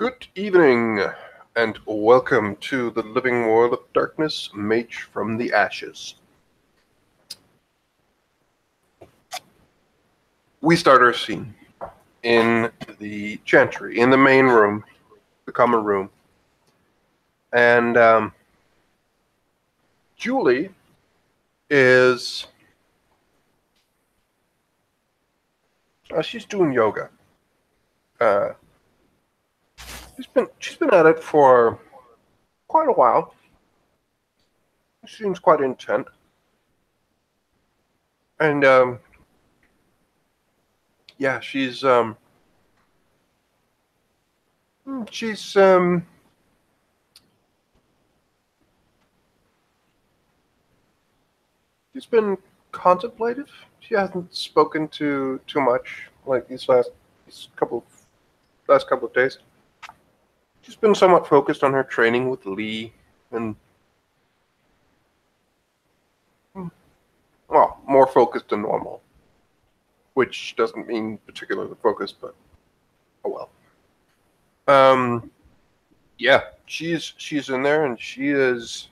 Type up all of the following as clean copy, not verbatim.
Good evening, and welcome to the living world of darkness, mage from the ashes. We start our scene in the chantry, in the main room, the common room. And Julie is... she's doing yoga. She's been at it for quite a while. She seems quite intent. And yeah, she's been contemplative. She hasn't spoken too much like these last couple of days. She's been somewhat focused on her training with Lee and, well, more focused than normal, which doesn't mean particularly focused, but oh well. Yeah, she's in there and she is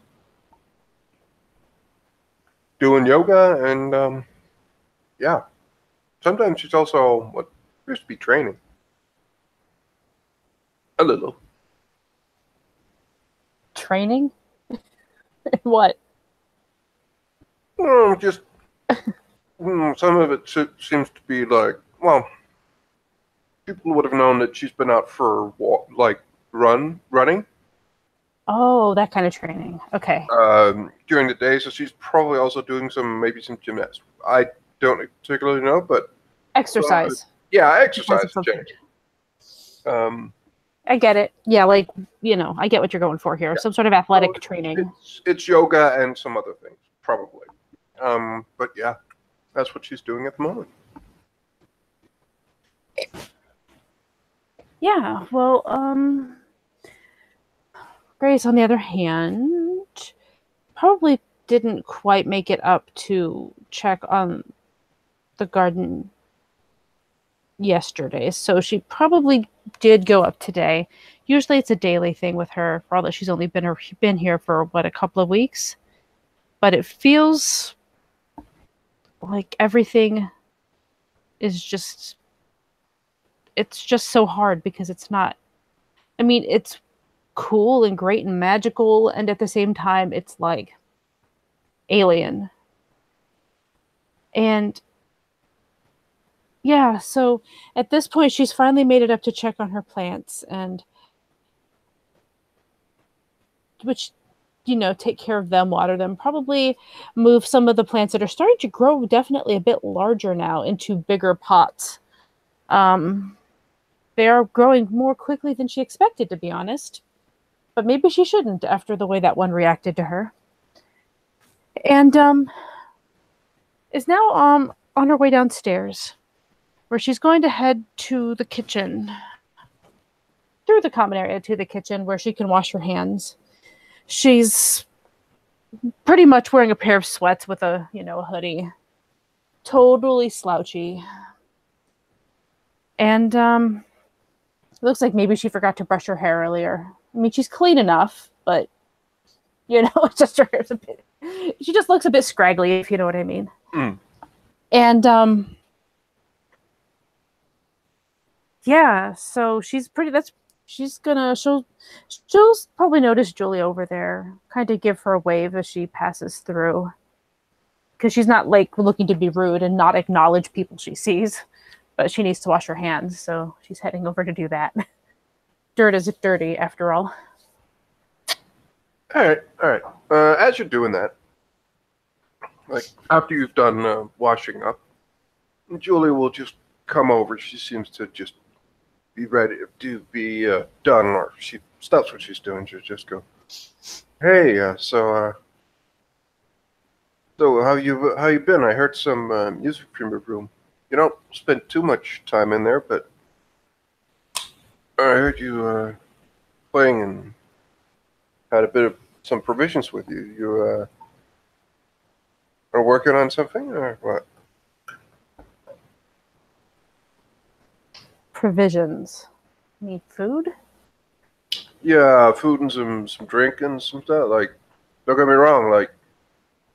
doing yoga and yeah. Sometimes she's also what appears to be training. A little. Training? What? Just some of it seems to be like, well, people would have known that she's been out for running. Oh, that kind of training. Okay. During the day, so she's probably also doing maybe some gymnastics. I don't particularly know, but exercise. Yeah, exercise. I get it. Yeah, I get what you're going for here. Yeah. Some sort of athletic training. It's yoga and some other things, probably. But yeah, that's what she's doing at the moment. Yeah, well, Grace, on the other hand, probably didn't quite make it up to check on the garden yesterday, so she probably did go up today. Usually it's a daily thing with her, for all that she's only been here for, a couple of weeks. But it feels like everything is just... it's just so hard because it's not... I mean, it's cool and great and magical, and at the same time, it's like alien. And yeah, so at this point, she's finally made it up to check on her plants and take care of them, water them, probably move some of the plants that are starting to grow definitely a bit larger now into bigger pots. They are growing more quickly than she expected, to be honest. But maybe she shouldn't after the way that one reacted to her. And is now on her way downstairs, where she's going to head to the kitchen, through the common area to the kitchen where she can wash her hands. She's pretty much wearing a pair of sweats with a hoodie. Totally slouchy. And it looks like maybe she forgot to brush her hair earlier. I mean, she's clean enough, but, it's just her hair's a bit... she just looks a bit scraggly, if you know what I mean. Mm. And, yeah, so she's she'll probably notice Julie over there, kind of give her a wave as she passes through. Because she's not, looking to be rude and not acknowledge people she sees. But she needs to wash her hands, so she's heading over to do that. Dirt is dirty, after all. All right. As you're doing that, after you've done washing up, Julie will just come over. She seems to just be ready to be done, or she stops what she's doing. She'll just go, "Hey, so how you been? I heard some music from your room. You don't spend too much time in there, but I heard you playing and had a bit of some provisions with you. You are working on something, or what?" Provisions. Need food? Yeah, food and some drink and some stuff. Like, don't get me wrong. Like,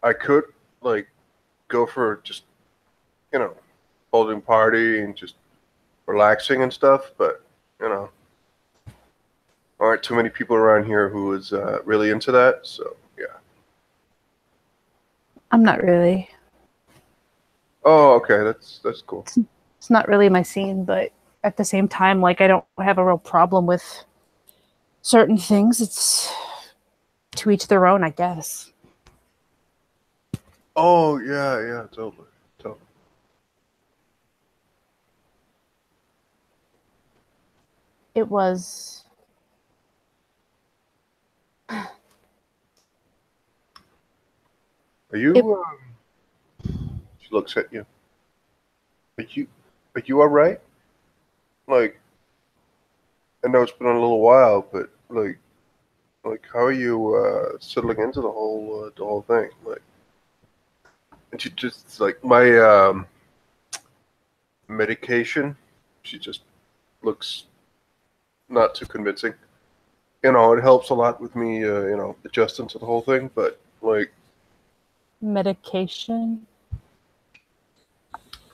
I could like go for just holding party and just relaxing and stuff, but you know, aren't too many people around here who is really into that. So yeah. I'm not really. Oh, okay, that's cool. It's not really my scene, but at the same time, like I don't have a real problem with certain things. It's to each their own, I guess. Oh yeah, yeah, totally, totally. It was. Are It. you? She looks at you. Are you? Are you all right? Like, I know it's been a little while, but like, how are you settling into the whole thing? Like, and she just like my medication. She just looks not too convincing. It helps a lot with me, adjusting to the whole thing. But like Medication.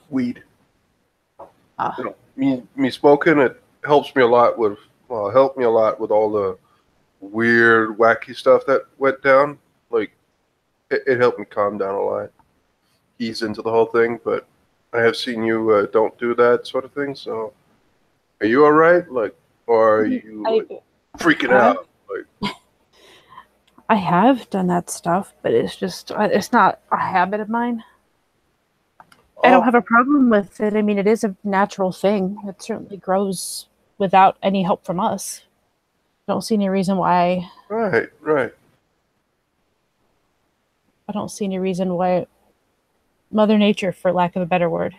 weed, Ah, me smoking it helps me a lot with, helped me a lot with all the weird, wacky stuff that went down. Like it helped me calm down a lot, ease into the whole thing. But I have seen you don't do that sort of thing. So are you all right? Like, or are you I like freaking have out? Like, I have done that stuff, but it's not a habit of mine. I don't oh, have a problem with it. I mean, it is a natural thing. It certainly grows without any help from us. I don't see any reason why. right, right. I don't see any reason why Mother Nature, for lack of a better word,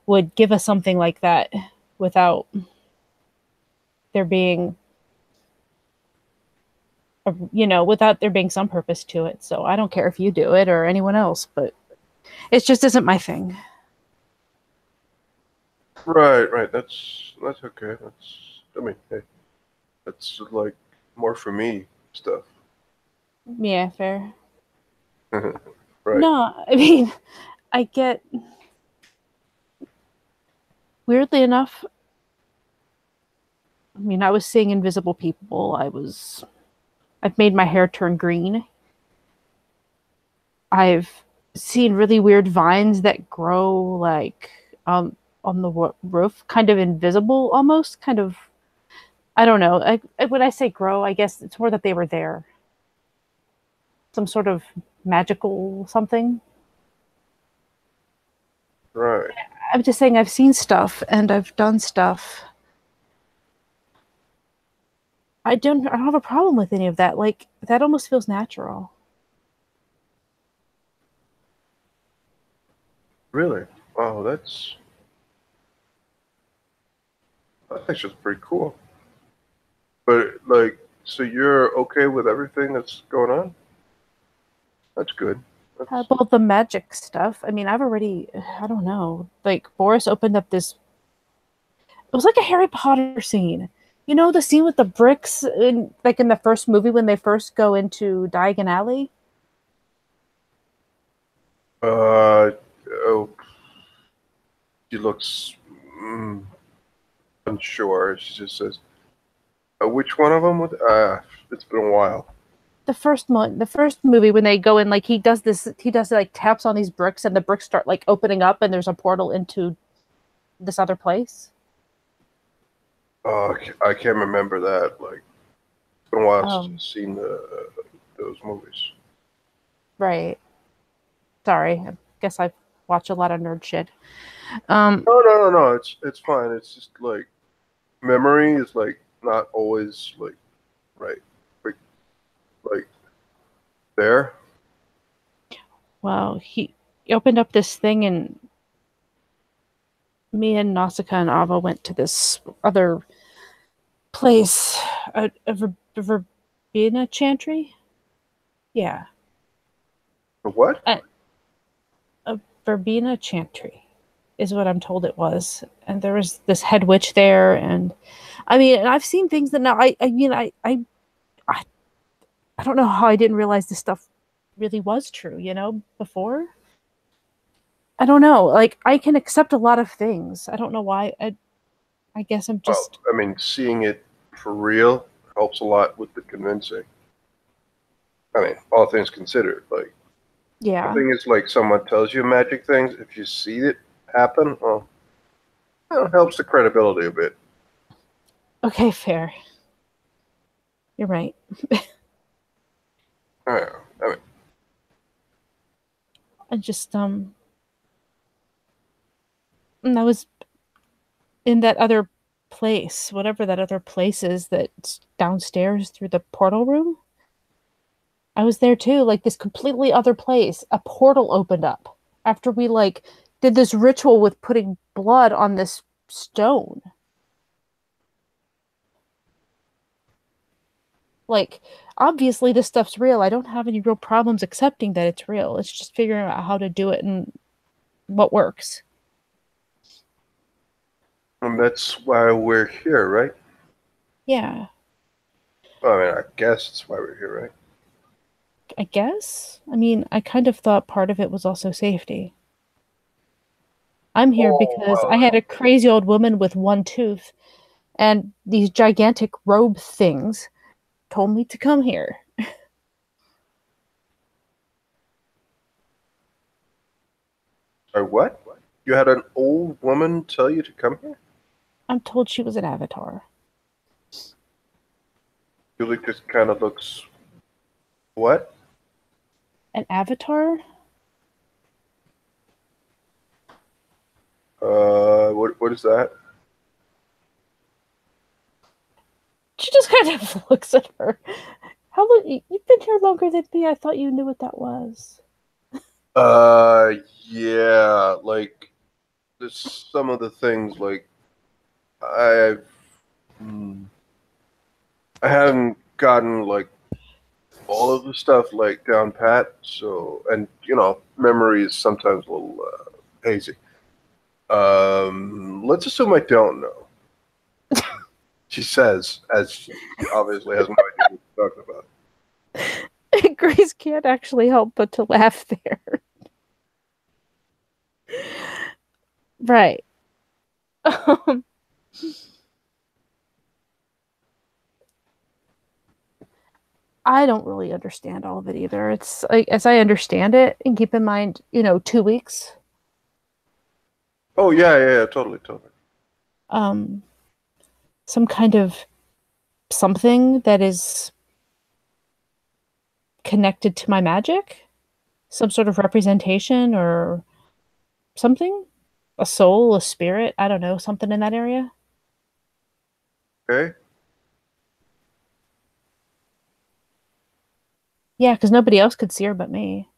would give us something like that without there being without there being some purpose to it. So I don't care if you do it or anyone else, but it just isn't my thing. Right, right. That's okay. I mean, hey, that's like more for me stuff. Yeah, fair. Right. No, I mean, I get weirdly enough. I mean, I was seeing invisible people. I've made my hair turn green. I've seen really weird vines that grow like on the roof, kind of invisible almost, kind of I don't know. When I say grow, I guess it's more that they were there. Some sort of magical something. Right. I'm just saying I've seen stuff and I've done stuff. I don't have a problem with any of that. Like that almost feels natural. Really? Wow, that's just pretty cool. But like, so you're okay with everything that's going on? That's good. That's About the magic stuff. I mean, I don't know. Like Boris opened up this. It was like a Harry Potter scene. You know the scene with the bricks in the first movie when they first go into Diagon Alley? uh oh, she looks mm, unsure. She just says, "Which one of them?" With it's been a while. The first movie when they go in, like he does like taps on these bricks and the bricks start like opening up and there's a portal into this other place. I can't remember that. Like, it's been a while since Um, I've seen those movies. right. Sorry. I guess I watch a lot of nerd shit. Um, No, no, no, no. It's fine. It's just like memory is like not always like right, like like there. well, he opened up this thing and me and Nausicaa and Ava went to this other place, a verbena chantry. Yeah, The what? a verbena chantry is what I'm told it was. And there was this head witch there, and I mean, and I've seen things that now I I don't know how I didn't realize this stuff really was true, before. I don't know. Like I can accept a lot of things. I don't know why. I guess I'm Well, just I mean, seeing it for real helps a lot with the convincing. I mean, all things considered, like the yeah. thing is, like someone tells you magic things, if you see it happen, well, it helps the credibility a bit. Okay, fair. You're right. I mean, I just and I was in that other place, whatever that other place is that's downstairs through the portal room. I was there too, like this completely other place. A portal opened up after we like did this ritual with putting blood on this stone. Like, obviously this stuff's real. I don't have any real problems accepting that it's real. It's just figuring out how to do it and what works. and that's why we're here, right? Yeah, Well, I mean, I guess that's why we're here, right? I guess. I mean, I kind of thought part of it was also safety. I'm here Oh, because I well, had a crazy old woman with one tooth, and these gigantic robe things told me to come here. sorry, what? You had an old woman tell you to come here? I'm told she was an avatar. Julie just kind of looks, what? An avatar? What is that? She just kind of looks at her. How long? You've been here longer than me. I thought you knew what that was. Uh, yeah, like, there's some of the things, like, I've, hmm, I haven't gotten, like, all of the stuff, like, down pat, so, and, memory is sometimes a little, hazy. Let's assume I don't know. She says, as she obviously has no idea what you're talking about. Grace can't actually help but to laugh there. Right. Um, I don't really understand all of it either. It's like, as I understand it, and keep in mind, 2 weeks. Oh, yeah, totally, totally. Um, some kind of something that is connected to my magic, some sort of representation or something, a soul, a spirit. I don't know, something in that area. Okay. Yeah, because nobody else could see her but me.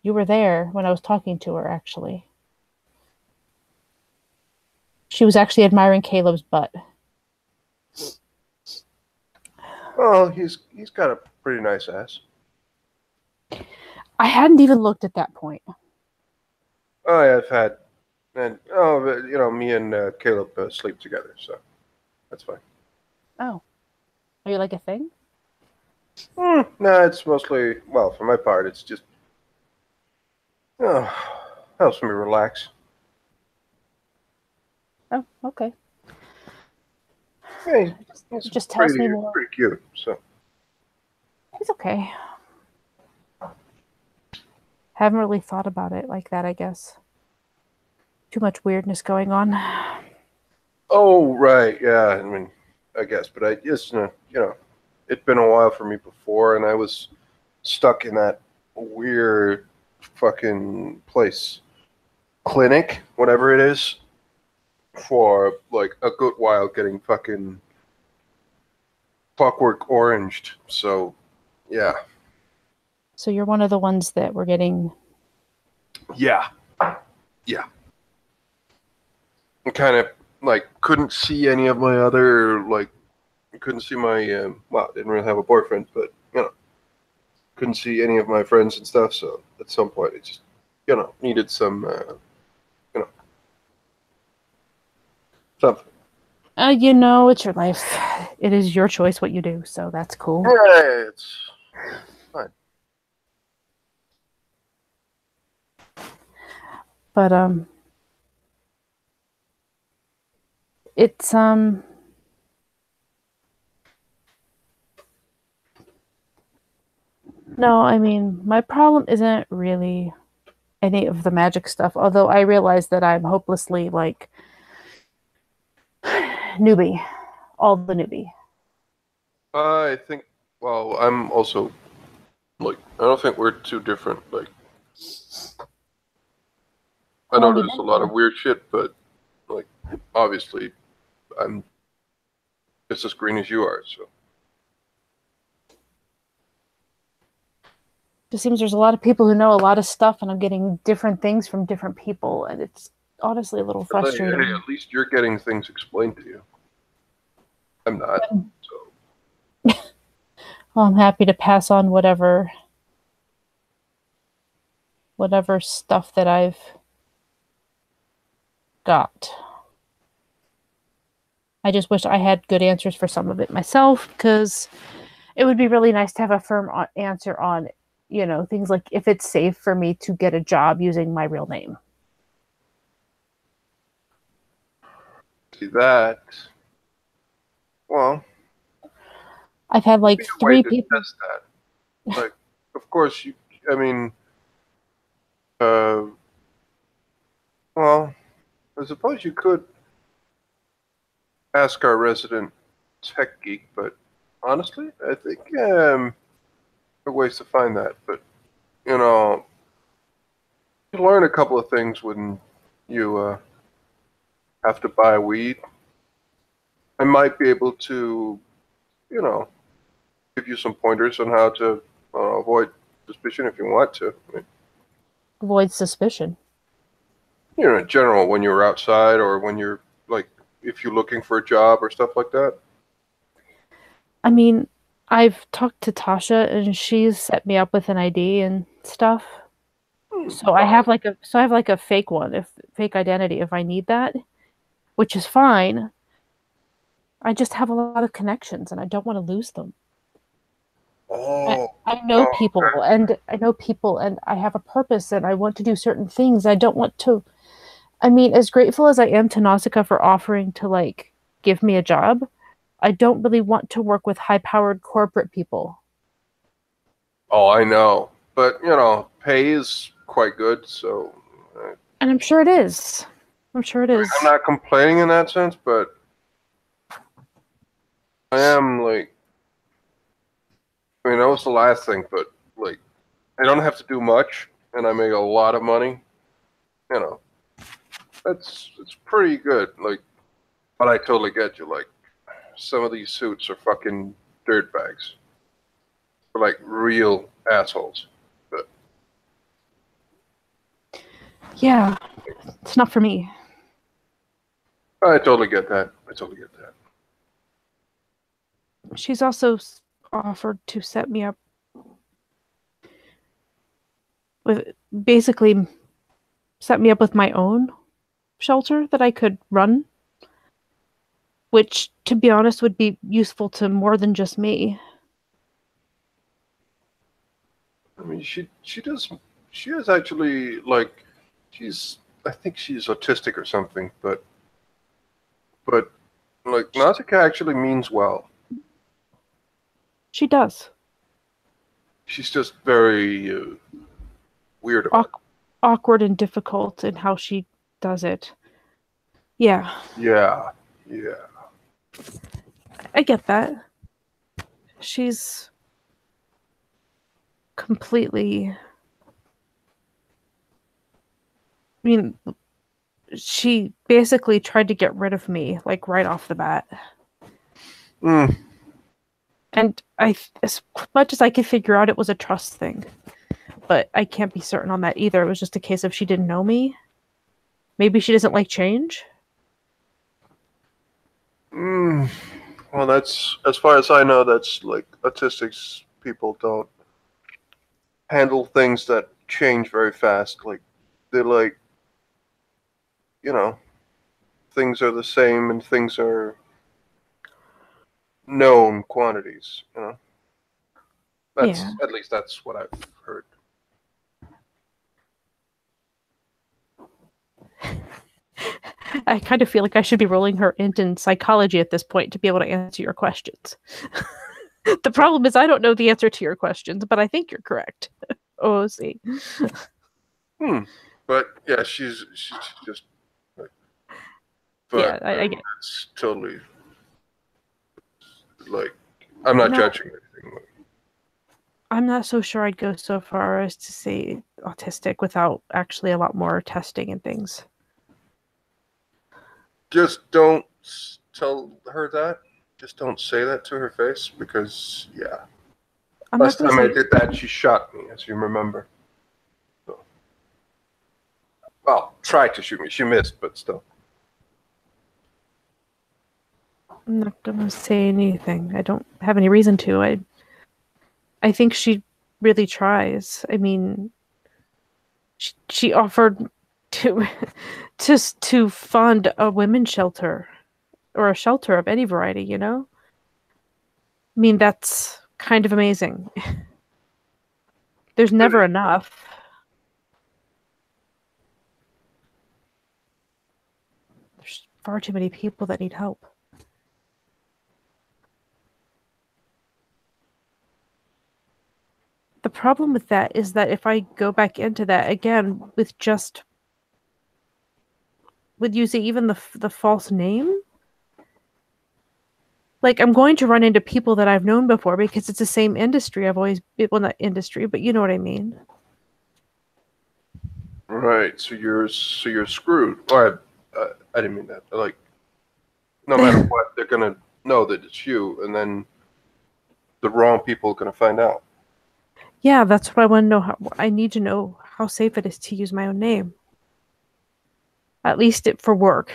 You were there when I was talking to her, actually. She was actually admiring Caleb's butt. Well, he's got a pretty nice ass. I hadn't even looked at that point. Oh, yeah, I've had, and but, me and Caleb sleep together, so that's fine. Oh, are you like a thing? No, it's mostly, well, for my part, it's just oh, helps me relax. Oh, okay. Yeah, It he's just tells pretty me more. pretty cute. So It's okay. Haven't really thought about it like that, I guess. Too much weirdness going on. oh right, yeah. I mean, I guess, but I just it'd been a while for me before, and I was stuck in that weird fucking place, clinic, whatever it is, for like a good while, getting fucking clockwork oranged. So yeah, So you're one of the ones that were getting. yeah, yeah. I kind of like couldn't see any of my other like couldn't see my well, I didn't really have a boyfriend, but couldn't see any of my friends and stuff. So at some point, it just needed some you know something. It's your life. It is your choice what you do, so that's cool. Yeah, it's fine. But it's no, I mean, my problem isn't really any of the magic stuff, although I realize that I'm hopelessly like newbie, all the newbie. I think. Well, I'm also like. I don't think we're too different. Like, I How know long you there's been a lot of here? weird shit, but like, obviously, I'm just as green as you are. So Just seems there's a lot of people who know a lot of stuff, and I'm getting different things from different people, and it's honestly a little but, hey, frustrating. at least you're getting things explained to you. I'm not. So Well, I'm happy to pass on whatever stuff that I've got. I just wish I had good answers for some of it myself because it would be really nice to have a firm answer on, things like if it's safe for me to get a job using my real name. see that. Well, I've had there'd like be a way three to people. test that. Like, of course, you. I mean, uh, well, I suppose you could ask our resident tech geek, but honestly, I think there are ways to find that. But you know, you learn a couple of things when you have to buy weed. I might be able to, you know, give you some pointers on how to avoid suspicion if you want to. I mean, Avoid suspicion. in general, when you're outside or when you're like, if you're looking for a job or stuff like that. I mean, I've talked to Tasha and she's set me up with an ID and stuff. So I have like a fake one, if fake identity if I need that, which is fine. I just have a lot of connections and I don't want to lose them. I, Oh, I know oh, people and I have a purpose and I want to do certain things. I don't want to I mean, as grateful as I am to Nausicaa for offering to like give me a job, I don't really want to work with high-powered corporate people. oh, I know, but pay is quite good, so And I'm sure it is. I'm sure it I'm is. not complaining in that sense, but I am like, I mean, that was the last thing, but like, I don't have to do much, and I make a lot of money. You know, it's pretty good. Like, but I totally get you. Like, some of these suits are fucking dirtbags. They're like real assholes. But Yeah, it's not for me. I totally get that. I totally get that. She's also offered to set me up with basically set me up with my own shelter that I could run, which to be honest would be useful to more than just me. I mean, she does. She is actually like, she's. I think she's autistic or something. But like Nausicaa actually means well. She does. She's just very weird about Awk- Awkward and difficult in how she does it. Yeah, it. Yeah, yeah. I get that. She's completely. I mean, she basically tried to get rid of me, like right off the bat. Mm, And as much as I could figure out, it was a trust thing. But I can't be certain on that either. It was just a case of she didn't know me. Maybe she doesn't like change. mm. Well, that's as far as I know. That's like autistics people don't handle things that change very fast. Like they're like, you know, things are the same and things are known quantities. Yeah. At least that's what I've heard. I kind of feel like I should be rolling her int in psychology at this point to be able to answer your questions. The problem is I don't know the answer to your questions, but I think you're correct. Oh, see. But yeah, she's just like, Yeah, but I get. it's totally like I'm not Now, judging anything. I'm not so sure I'd go so far as to say autistic without actually a lot more testing and things. Just don't tell her that. Just don't say that to her face because yeah. I'm not Last going to time I say. did that, she shot me, as you remember. So, well, tried to shoot me. She missed, but still. I'm not going to say anything. I don't have any reason to. I think she really tries. I mean, she offered to to fund a women's shelter or a shelter of any variety, you know? I mean, that's kind of amazing. There's never enough. There's far too many people that need help. The problem with that is that if I go back into that again with using even the false name, like I'm going to run into people that I've known before because it's the same industry. I've always been, well, not industry, but you know what I mean. Right. So you're screwed. Or I didn't mean that. Like, no matter what, they're gonna know that it's you, and then the wrong people are gonna find out. Yeah, that's what I want to know. I need to know how safe it is to use my own name. At least for work.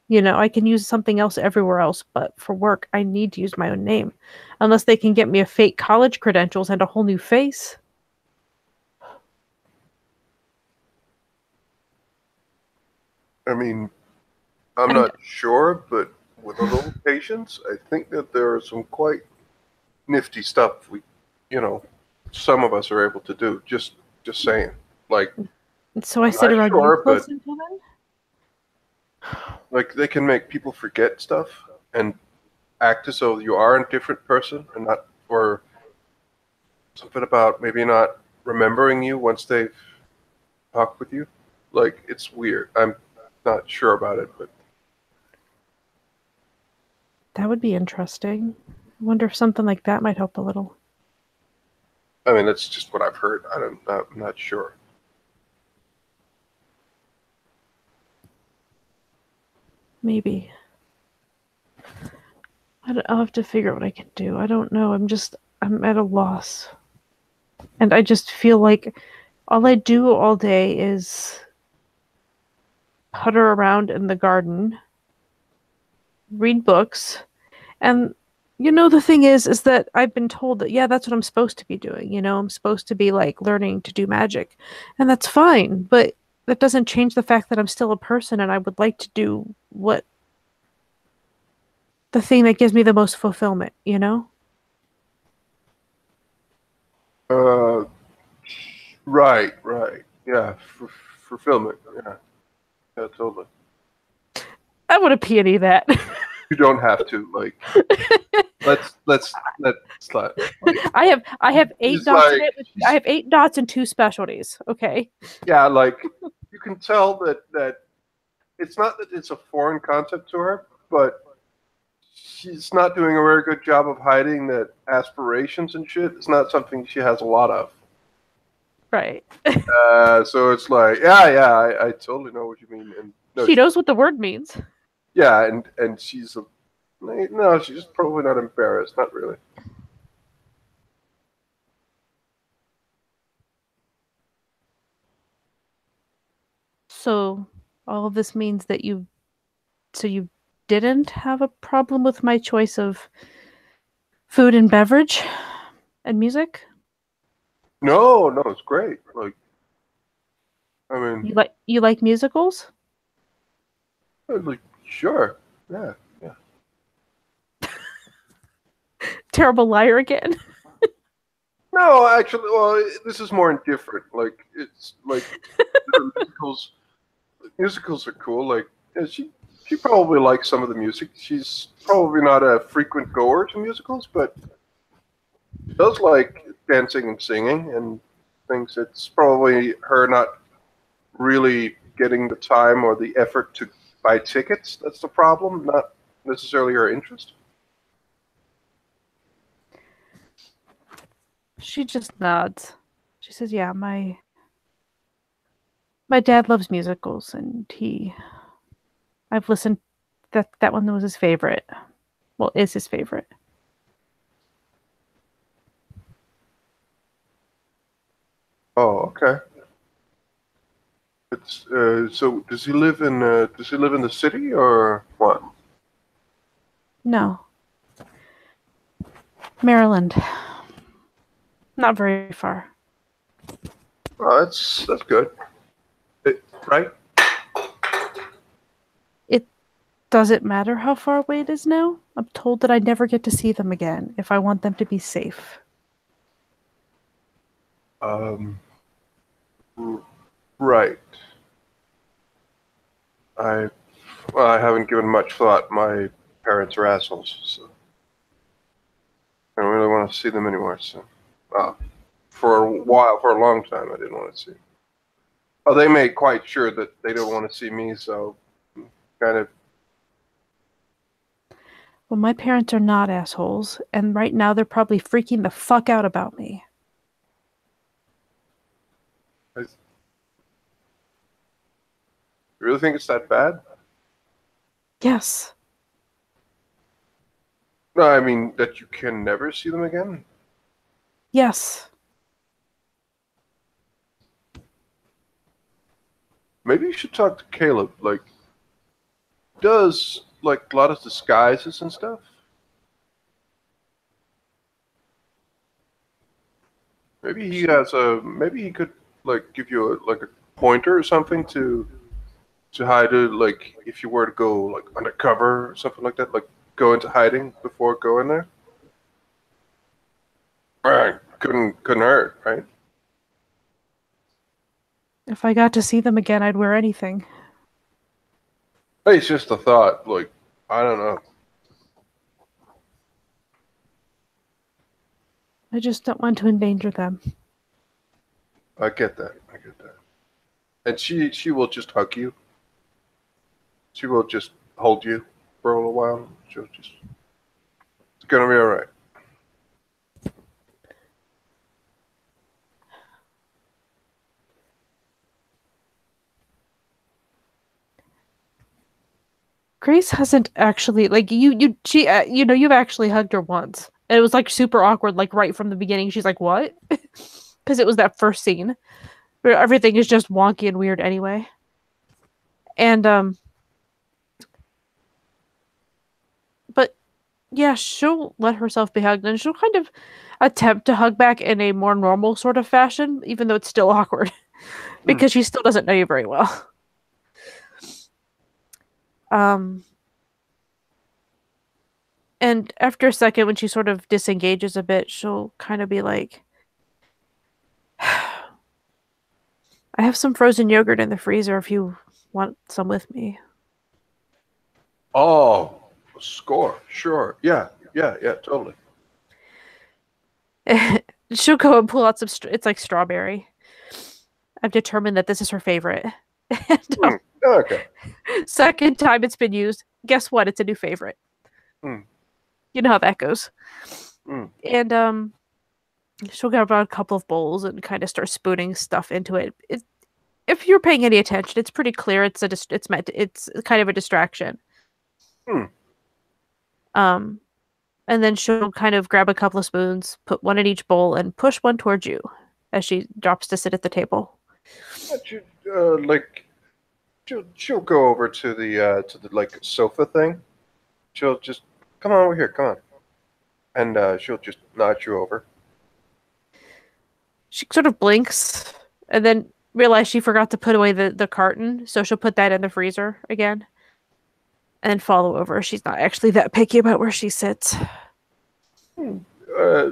You know, I can use something else everywhere else, but for work, I need to use my own name. Unless they can get me a fake college credentials and a whole new face. I mean, I'm And not sure, but with a little patience, I think that there are some quite nifty stuff you know, some of us are able to do. Just saying. Like, so I I'm sit not around sure, useless but until then? like they can make people forget stuff and act as though you are a different person and not or something about maybe not remembering you once they've talked with you. Like it's weird. I'm not sure about it, but That would be interesting. I wonder if something like that might help a little. I mean that's just what I've heard. I'm not sure. Maybe. I'll have to figure out what I can do. I don't know. I'm at a loss. And I just feel like all I do all day is putter around in the garden, read books, and the thing is that I've been told that yeah, that's what I'm supposed to be doing. I'm supposed to be like learning to do magic. And that's fine, but that doesn't change the fact that I'm still a person and I would like to do what the thing that gives me the most fulfillment, you know? Uh, right. Yeah, fulfillment. Yeah, yeah, totally. I want a peony that. You don't have to like. Let's let like. I have eight He's dots in like, it. I have 8 dots and 2 specialties. Okay. yeah, like you can tell that it's not that it's a foreign concept to her, but she's not doing a very good job of hiding that aspirations and shit. It's not something she has a lot of. Right. So it's like, yeah, I totally know what you mean. And no, She knows what the word means. yeah, and she's no, she's probably not embarrassed. Not really. So all of this means that you didn't have a problem with my choice of food and beverage and music? No, it's great. Like, I mean, You like musicals? like sure, yeah, yeah. terrible liar again. No, actually, well, this is more indifferent. Like it's like musicals. Musicals are cool. Like yeah, she probably likes some of the music. She's probably not a frequent goer to musicals, but she does like dancing and singing and thinks it's probably her not really getting the time or the effort to buy tickets. That's the problem, not necessarily her interest. She just nods. She says, "Yeah, my dad loves musicals, and I've listened. That one was his favorite. Well, is his favorite." Oh, okay. It's so does he live in the city or what? No, Maryland. Not very far. Oh, that's good. Right? It doesn't matter how far away it is now. I'm told that I never get to see them again if I want them to be safe. Um, r- right. I well, I haven't given much thought. My parents are assholes, so I don't really want to see them anymore. So, for a while, for a long time, I didn't want to see. Oh, they made quite sure that they don't want to see me, so kind of. Well, my parents are not assholes, and right now they're probably freaking the fuck out about me. I really think it's that bad? Yes. No, I mean that you can never see them again. Yes. Maybe you should talk to Caleb. Like, does like a lot of disguises and stuff. Maybe he has a. Maybe he could like give you a pointer or something to hide it. Like if you were to go like undercover or something like that. Like go into hiding before going there. Right. Couldn't hurt, right? If I got to see them again, I'd wear anything. Hey, it's just a thought. Like I don't know. I just don't want to endanger them. I get that. I get that. And she will just hug you. She will just hold you for a little while. She'll just. It's gonna be all right. Grace hasn't actually like she you've actually hugged her once. And it was like super awkward, like right from the beginning. She's like, "What?" Because it was that first scene where everything is just wonky and weird anyway. And but yeah, she'll let herself be hugged, and she'll kind of attempt to hug back in a more normal sort of fashion, even though it's still awkward Mm. because she still doesn't know you very well. Um, and after a second, when she sort of disengages a bit, she'll kind of be like, "I have some frozen yogurt in the freezer if you want some with me." Oh, score. Sure. Yeah. Yeah. Yeah. Totally. She'll go and pull out some. It's like strawberry. I've determined that this is her favorite. And Mm. Okay. second time it's been used, guess what? It's a new favorite. Mm. You know how that goes. Mm. And she'll grab out a couple of bowls and kind of start spooning stuff into it. If you're paying any attention, it's pretty clear it's kind of a distraction. Mm. Um, and then she'll kind of grab a couple of spoons, put one in each bowl, and push one towards you as she drops to sit at the table. But you like she'll go over to the like sofa thing. She'll just come on over here. Come on. And she'll just nod you over. She sort of blinks and then realizes she forgot to put away the carton, so she'll put that in the freezer again and follow over. She's not actually that picky about where she sits. Uh,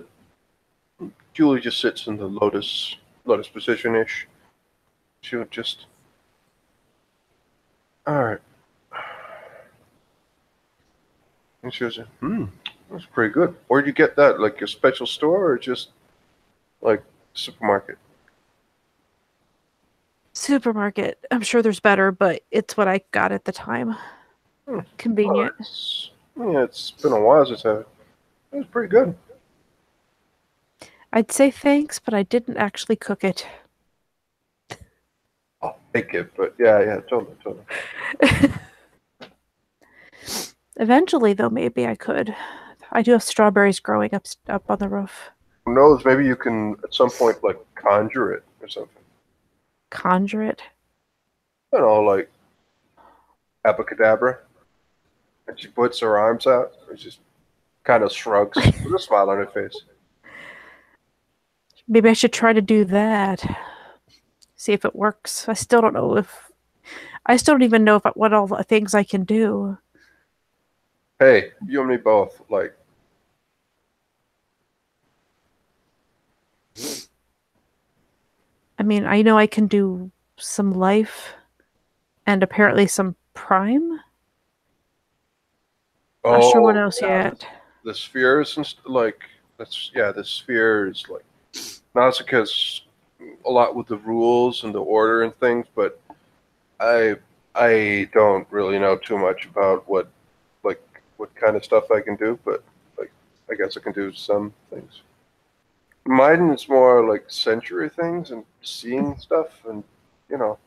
Julie just sits in the lotus position ish. She would just, all right. And she was, that's pretty good. Where'd you get that? Like your special store or just like supermarket? Supermarket. I'm sure there's better, but it's what I got at the time. Hmm. Well, Convenient. yeah, it's been a while since I had it. It was pretty good. I'd say thanks, but I didn't actually cook it. I'll take it, but yeah, totally. Eventually, though, maybe I could. I do have strawberries growing up on the roof. Who knows? Maybe you can at some point like conjure it or something. Conjure it. I don't know, like abracadabra. And she puts her arms out and just kind of shrugs with a smile on her face. Maybe I should try to do that. See if it works. I still don't know if I still don't even know if what all the things I can do. Hey, you and me both. Like, I mean, I know I can do some life and apparently some prime. Not sure what oh else yeah, yet. the spheres and like that's yeah, the spheres like Nausicaa's a lot with the rules and the order and things, but I I don't really know too much about like what kind of stuff I can do, but like I guess I can do some things. Mine is more like sensory things and seeing stuff and you know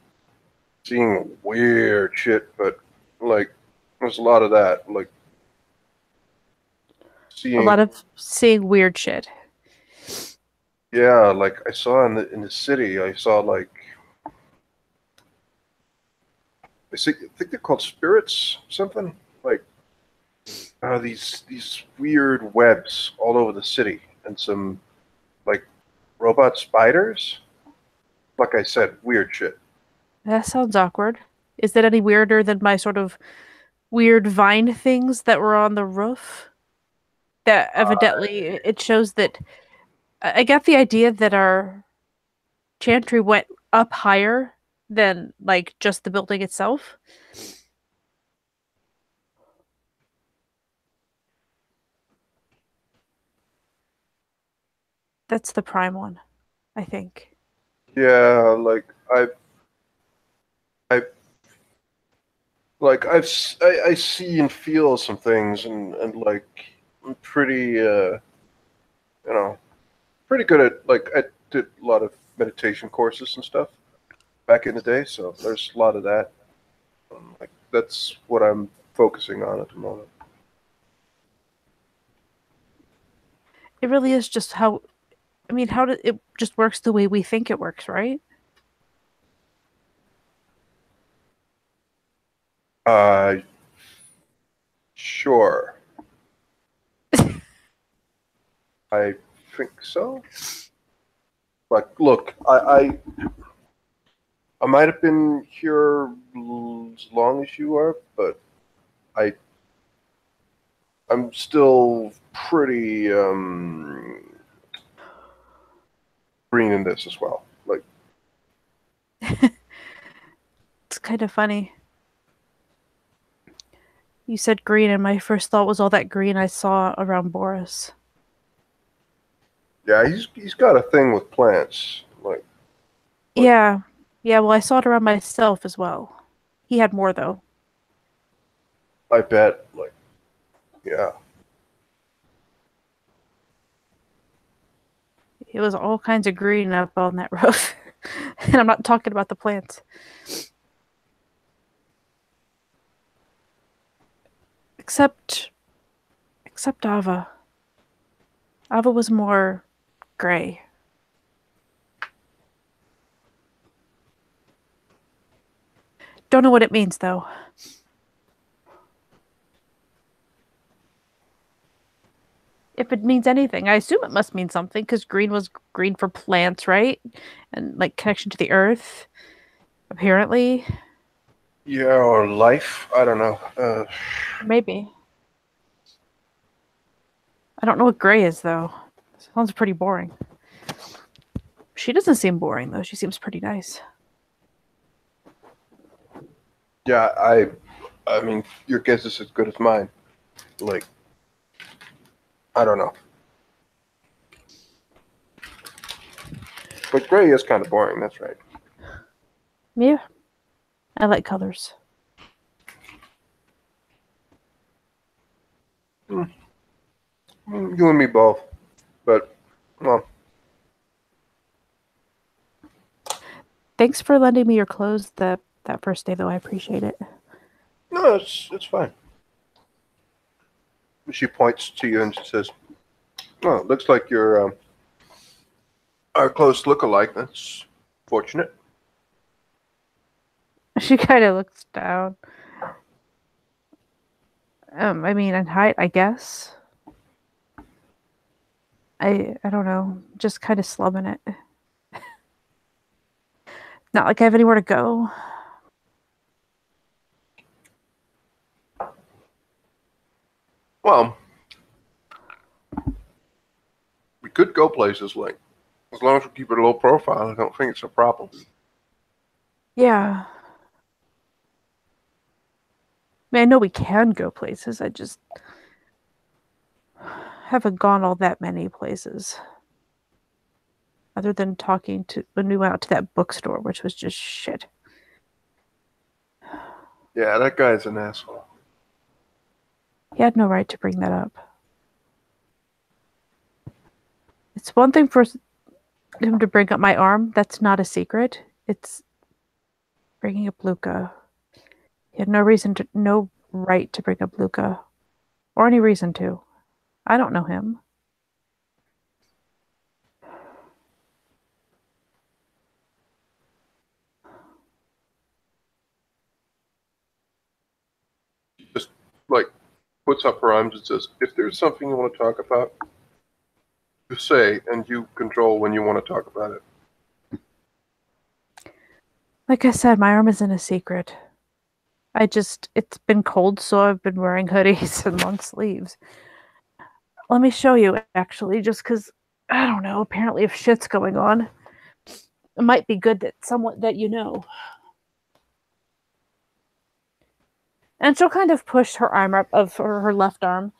seeing weird shit, but like there's a lot of that, like A lot seeing. of seeing weird shit. Yeah, like I saw in the city, I saw like I think they're called spirits, something like these weird webs all over the city, and some like robot spiders. Like I said, weird shit. That sounds awkward. Is that any weirder than my sort of weird vine things that were on the roof? That evidently it shows that I got the idea that our chantry went up higher than like just the building itself. That's the prime one, I think. Yeah, like I like I see and feel some things, and like I'm pretty you know pretty good at like I did a lot of meditation courses and stuff back in the day, so there's a lot of that. Like that's what I'm focusing on at the moment. It really is just how I mean, how did it just works the way we think it works, right? Uh, sure. I think so. Like, look, I might have been here as long as you are, but I I'm still pretty green in this as well. Like, It's kind of funny. You said green, and my first thought was all that green I saw around Boris. yeah, he's got a thing with plants. Like Yeah. Yeah, well, I saw it around myself as well. He had more, though. I bet. Like, yeah, It was all kinds of green up on that roof. And I'm not talking about the plants. Except except Ava. Ava was more gray. Don't know what it means though. If it means anything, I assume it must mean something because green was green for plants, right? And like connection to the earth, apparently. yeah, or life. I don't know. Maybe. I don't know what gray is, though. Sounds pretty boring. She doesn't seem boring, though. She seems pretty nice. Yeah, I mean, your guess is as good as mine. Like, I don't know. But gray is kind of boring, that's right. Yeah. I like colors. You and me both. But, well. Thanks for lending me your clothes that first day, though. I appreciate it. No, it's fine. She points to you and she says, "Oh, it looks like our clothes look alike. That's fortunate." She kind of looks down. I mean, in height, I guess. I don't know. Just kind of slumming it. Not like I have anywhere to go. Well, we could go places like, as long as we keep it a low profile, I don't think it's a problem. Yeah. I mean, I know we can go places. I just haven't gone all that many places. Other than talking to when we went out to that bookstore, which was just shit. Yeah, that guy's an asshole. He had no right to bring that up. It's one thing for him to bring up my arm. That's not a secret. It's bringing up Luca. He had no right to bring up Luca. Or any reason to. I don't know him. Just, like, puts up her arms and says, "If there's something you want to talk about, you say, and you control when you want to talk about it." Like I said, my arm isn't a secret. It's been cold, so I've been wearing hoodies and long sleeves. Let me show you, actually, just because, I don't know, apparently if shit's going on, it might be good that someone that you know. And she'll kind of push her arm up of her left arm.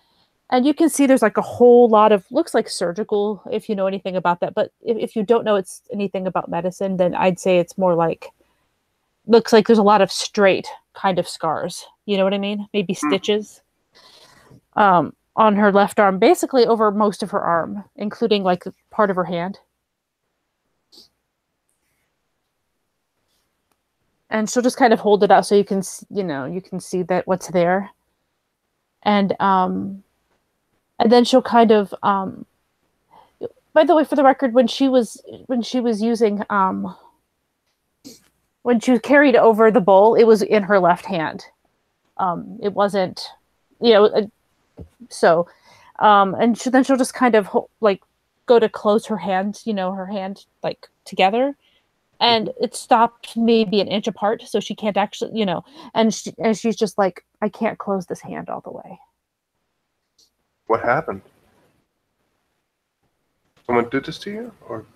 And you can see there's like a whole lot of, looks like surgical, if you know anything about that. But if you don't know it's anything about medicine, then I'd say it's more like, looks like there's a lot of straight kind of scars. You know what I mean? Maybe stitches. On her left arm, basically over most of her arm, including like part of her hand. And she'll just kind of hold it out so you can, you can see that what's there. And then she'll kind of, by the way, for the record, when she was using, when she carried over the bowl, it was in her left hand. It wasn't, so, and then she'll just kind of like go to close her hand, her hand like together, and it stopped maybe an inch apart, so she can't actually, and she's just like, I can't close this hand all the way. What happened? Someone did this to you, or?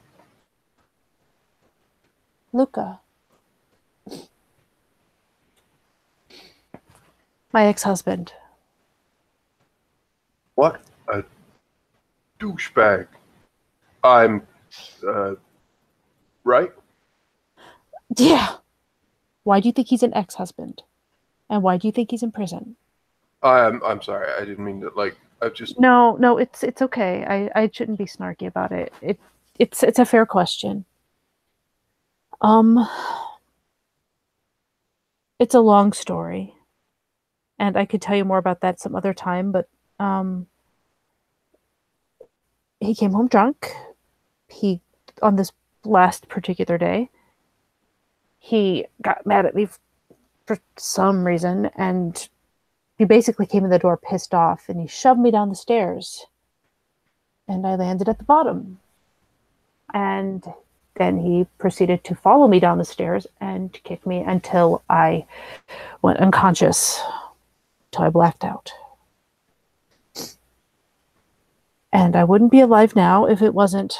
Luca, my ex-husband. What a douchebag. I'm, right? Yeah. Why do you think he's an ex-husband? And why do you think he's in prison? I'm sorry. I didn't mean to, like, I just... No, it's okay. I shouldn't be snarky about it. It's a fair question. It's a long story. And I could tell you more about that some other time, but he came home drunk. On this last particular day, he got mad at me for some reason, and he basically came in the door pissed off, and he shoved me down the stairs, and I landed at the bottom. And then he proceeded to follow me down the stairs and kick me until I went unconscious, till I blacked out. And I wouldn't be alive now if it wasn't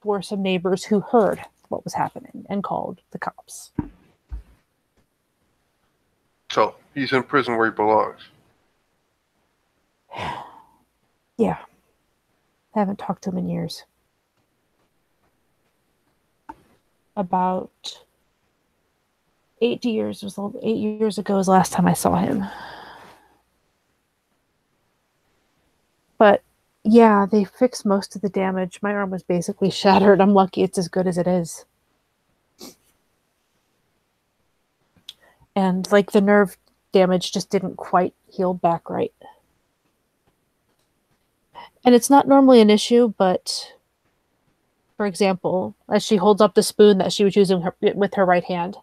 for some neighbors who heard what was happening and called the cops. So he's in prison where he belongs. Yeah. I haven't talked to him in years. About 8 years ago was the last time I saw him. But yeah, they fixed most of the damage. My arm was basically shattered. I'm lucky it's as good as it is. And like the nerve damage just didn't quite heal back right. And it's not normally an issue, but for example, as she holds up the spoon that she was using with her right hand,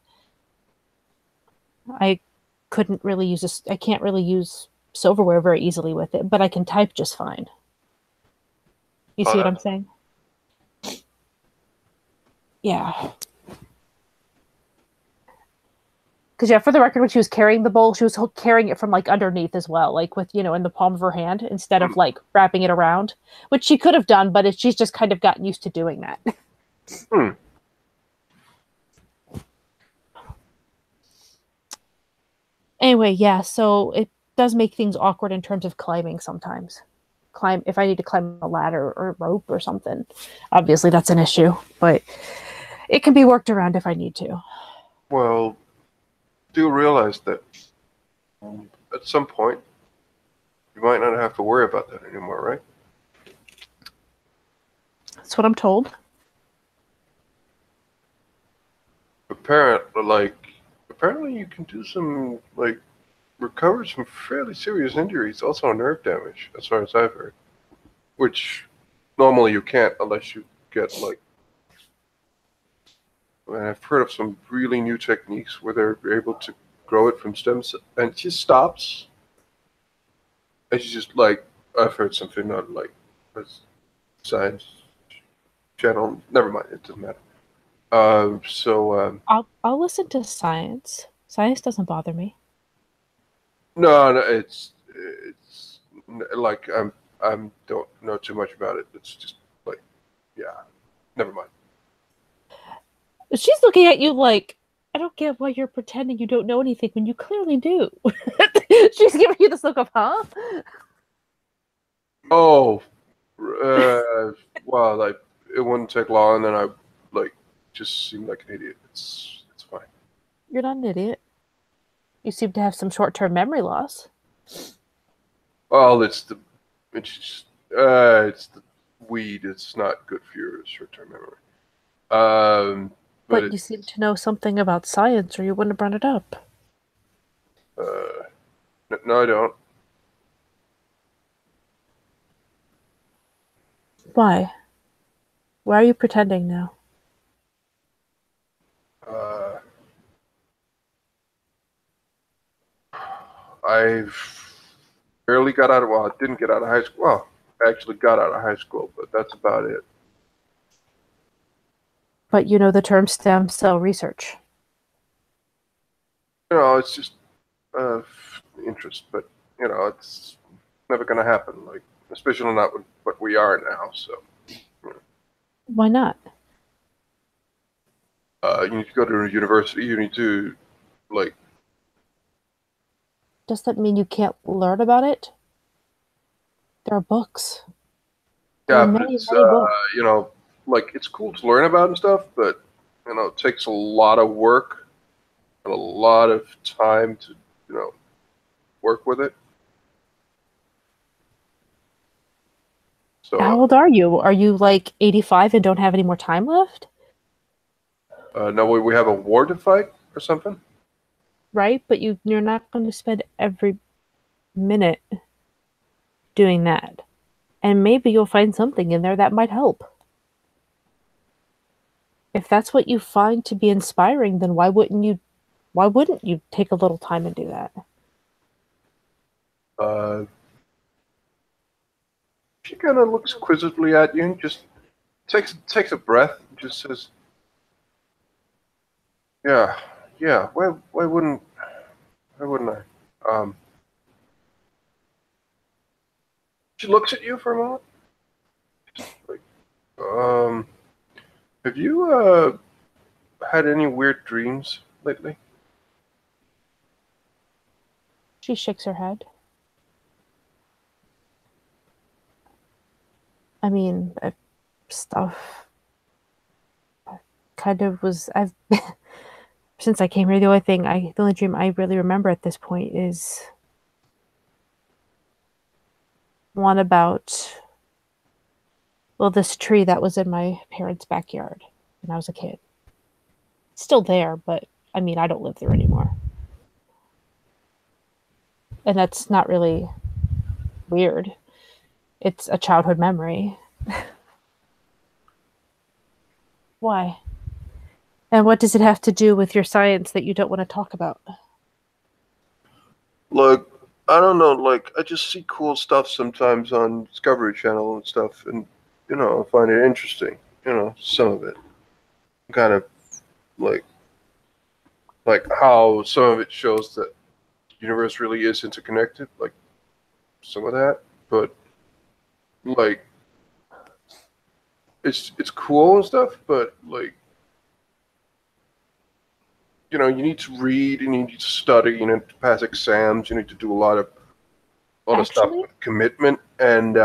I I can't really use silverware very easily with it, but I can type just fine. You see what I'm saying? Yeah. Because yeah, for the record, when she was carrying the bowl, she was carrying it from like underneath as well, like with in the palm of her hand instead of like wrapping it around, which she could have done, but she's just kind of gotten used to doing that. Anyway, yeah, so it does make things awkward in terms of climbing sometimes. If I need to climb a ladder or a rope or something, obviously that's an issue, but it can be worked around if I need to. Well, do realize that at some point you might not have to worry about that anymore, right? That's what I'm told. Apparently you can do some recover some fairly serious injuries, also nerve damage, as far as I've heard. Which normally you can't unless you get I've heard of some really new techniques where they're able to grow it from stem cells, and it just stops. And she just I've heard something on a science channel. Never mind, it doesn't matter. I'll listen to science. Science doesn't bother me. No, it's I don't know too much about it. It's just yeah, never mind. She's looking at you like, I don't get why you're pretending you don't know anything when you clearly do. She's giving you this look of, huh? Oh, well, it wouldn't take long, and then I just seemed like an idiot. It's fine. You're not an idiot. You seem to have some short-term memory loss. Well, it's the weed. It's not good for your short-term memory. But you seem to know something about science, or you wouldn't have brought it up. No, I don't. Why? Why are you pretending now? I've barely got out of, well, I didn't get out of high school. Well, I actually got out of high school, but that's about it. But you know the term stem cell research. It's just interest, but it's never going to happen. Especially not with what we are now. So. Why not? You need to go to a university. You need to Does that mean you can't learn about it? There are books. There are many books. It's cool to learn about and stuff, but it takes a lot of work and a lot of time to work with it. So how old are you? Are you 85 and don't have any more time left? No, we have a war to fight or something. Right, but you're not going to spend every minute doing that. And maybe you'll find something in there that might help. If that's what you find to be inspiring, then why wouldn't you take a little time and do that? She kind of looks quizzically at you and just takes a breath and just says, "Yeah, why wouldn't I? She looks at you for a moment. Like, um, have you had any weird dreams lately? She shakes her head. I mean, stuff kind of was. I've since I came here. The only dream I really remember at this point is one about this tree that was in my parents' backyard when I was a kid. It's still there, but I mean, I don't live there anymore, and that's not really weird. It's a childhood memory. Why? And what does it have to do with your science that you don't want to talk about? Look, I don't know. Like, I just see cool stuff sometimes on Discovery Channel and stuff, and I find it interesting. Some of it, kind of like like how some of it shows that the universe really is interconnected, like some of that. But like, it's cool and stuff. But like, you need to read, and you need to study, you need to pass exams, you need to do a lot of stuff Actually, with commitment, and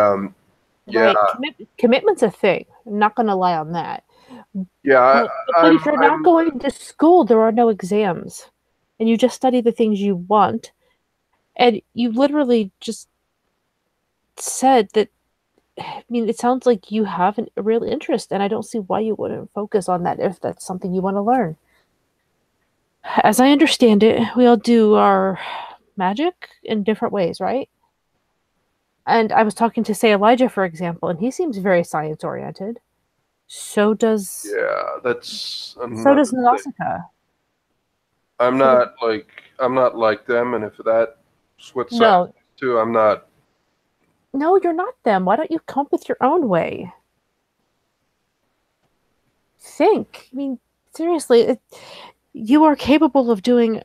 yeah, right, commitment's a thing. I'm not going to lie on that. yeah. But I'm if you're not I'm going to school, there are no exams, and you just study the things you want. And you literally just said that. I mean, it sounds like you have a real interest, and I don't see why you wouldn't focus on that if that's something you want to learn. As I understand it, we all do our magic in different ways, right? And I was talking to, say, Elijah, for example, and he seems very science oriented. So does Yeah, that's so does another thing. Nausicaa. I'm So does, not like I'm not like them, and if that's what science no, is too, I'm not. no, you're not them. Why don't you come up with your own way? Think. I mean, seriously, you are capable of doing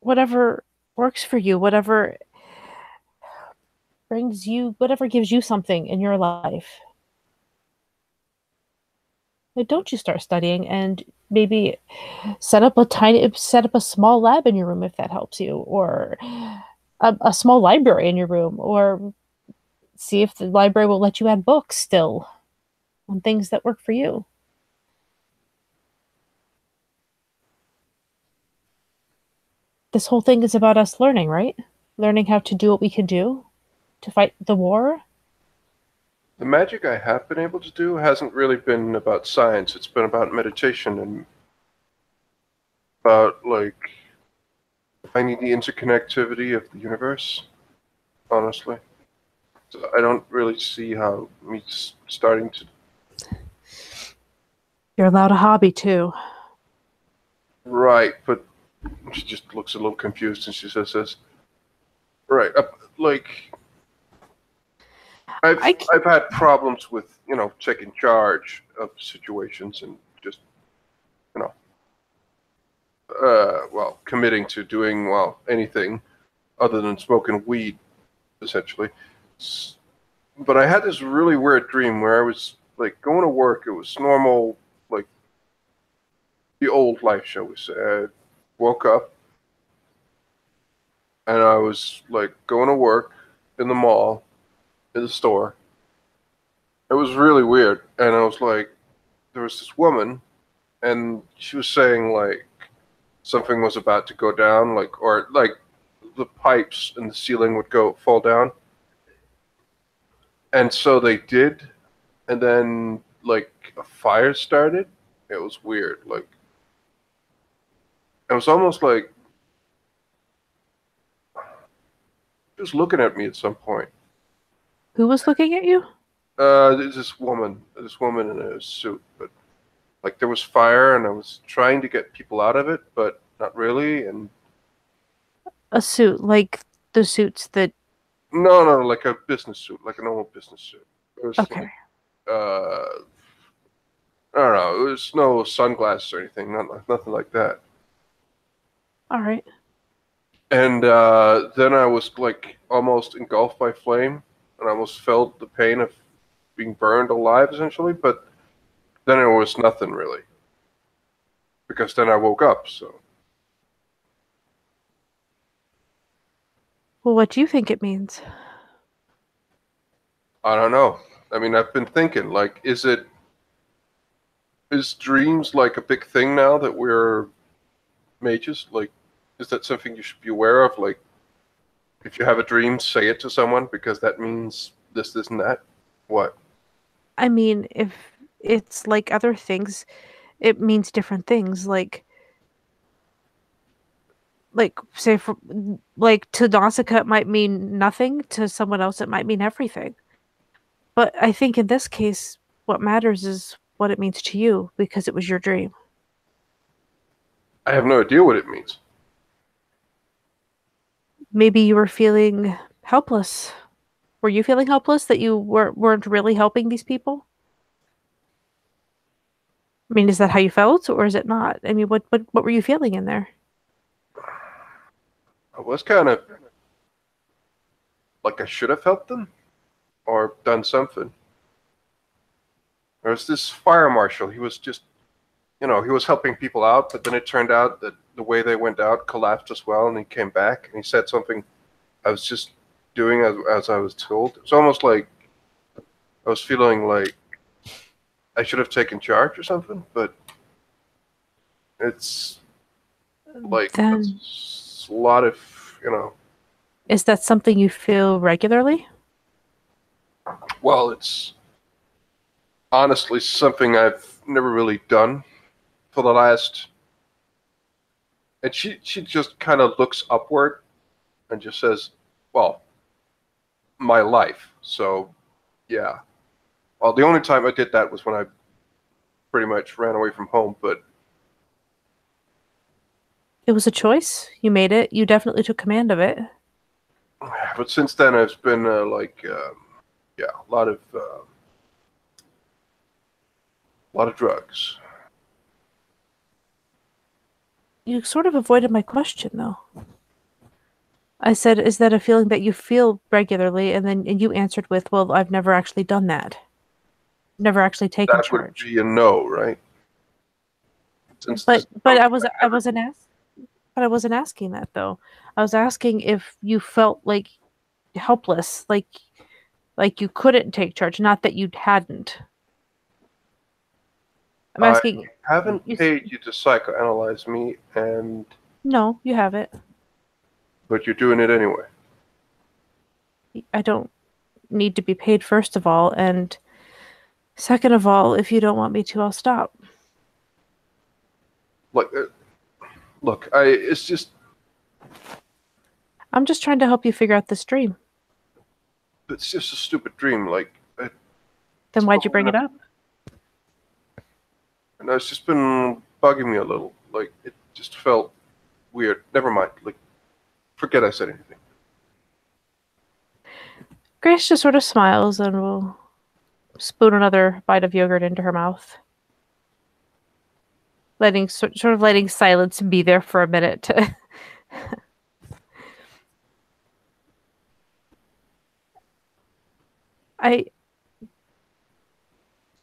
whatever works for you, whatever gives you something in your life. Why don't you start studying and maybe set up a small lab in your room if that helps you, or a small library in your room, or see if the library will let you add books still on things that work for you. This whole thing is about us learning, right? Learning how to do what we can do to fight the war. The magic I have been able to do hasn't really been about science. It's been about meditation and about like finding the interconnectivity of the universe. Honestly, so I don't really see how me starting to. You're allowed a hobby too. Right, but she just looks a little confused and she says this. Right, like I've I I've had problems with taking charge of situations and just you know committing to doing anything other than smoking weed essentially. But I had this really weird dream where I was like going to work. It was normal, like the old life, shall we say. I woke up and I was like going to work in the mall, in the store. It was really weird, and I was like, there was this woman, and she was saying like something was about to go down, like or like the pipes in the ceiling would go fall down, and so they did, and then like a fire started. It was weird. Like it was almost like she was looking at me at some point. Who was looking at you? There's this woman in a suit, but like there was fire, and I was trying to get people out of it, but not really. And A suit, like the suits that. no, no, like a business suit, like a normal business suit. It was Okay, like I don't know. It was no sunglasses or anything, nothing like that. all right. And then I was like almost engulfed by flame, and I almost felt the pain of being burned alive, essentially. But then it was nothing really, because then I woke up. So Well, what do you think it means? I don't know. I mean, I've been thinking, like, is dreams like a big thing now that we're mages? Like, is that something you should be aware of? Like, if you have a dream, say it to someone because that means this, and that. What? I mean, if it's like other things, it means different things. Like say for like to Nausicaa it might mean nothing, to someone else it might mean everything. But I think in this case, what matters is what it means to you because it was your dream. I have no idea what it means. Maybe you were feeling helpless. Were you feeling helpless that you weren't really helping these people? I mean, is that how you felt or is it not? I mean, what were you feeling in there? I was kind of like I should have helped them or done something. There was this fire marshal. He was just, he was helping people out, but then it turned out that the way they went out collapsed as well, and he came back and he said something I was just doing as I was told. It's almost like I was feeling like I should have taken charge or something, but it's like Then that's a lot of, you know, is that something you feel regularly? well, it's honestly something I've never really done for the last. And she just kind of looks upward and just says, "Well, my life." So, yeah. Well, the only time I did that was when I pretty much ran away from home. But It was a choice. You made it. You definitely took command of it. since then, it's been yeah, a lot of drugs. You sort of avoided my question, though. I said, "Is that a feeling that you feel regularly?" And you answered with, "Well, I've never actually done that. Never actually taken That would charge." be a no, right? Since this But is but something I I never. wasn't ask but I wasn't asking that though. I was asking if you felt like helpless, like you couldn't take charge, not that you hadn't. I'm I asking haven't you. paid you to psychoanalyze me, and No, you haven't. but you're doing it anyway. I don't need to be paid first of all, and second of all, if you don't want me to, I'll stop. Look, look, it's just I'm just trying to help you figure out this dream. a stupid dream. Like, Then why'd you bring it up? and it's just been bugging me a little. Like, it just felt weird. Never mind. Like, forget I said anything. Grace just sort of smiles and will spoon another bite of yogurt into her mouth, sort of letting silence be there for a minute to I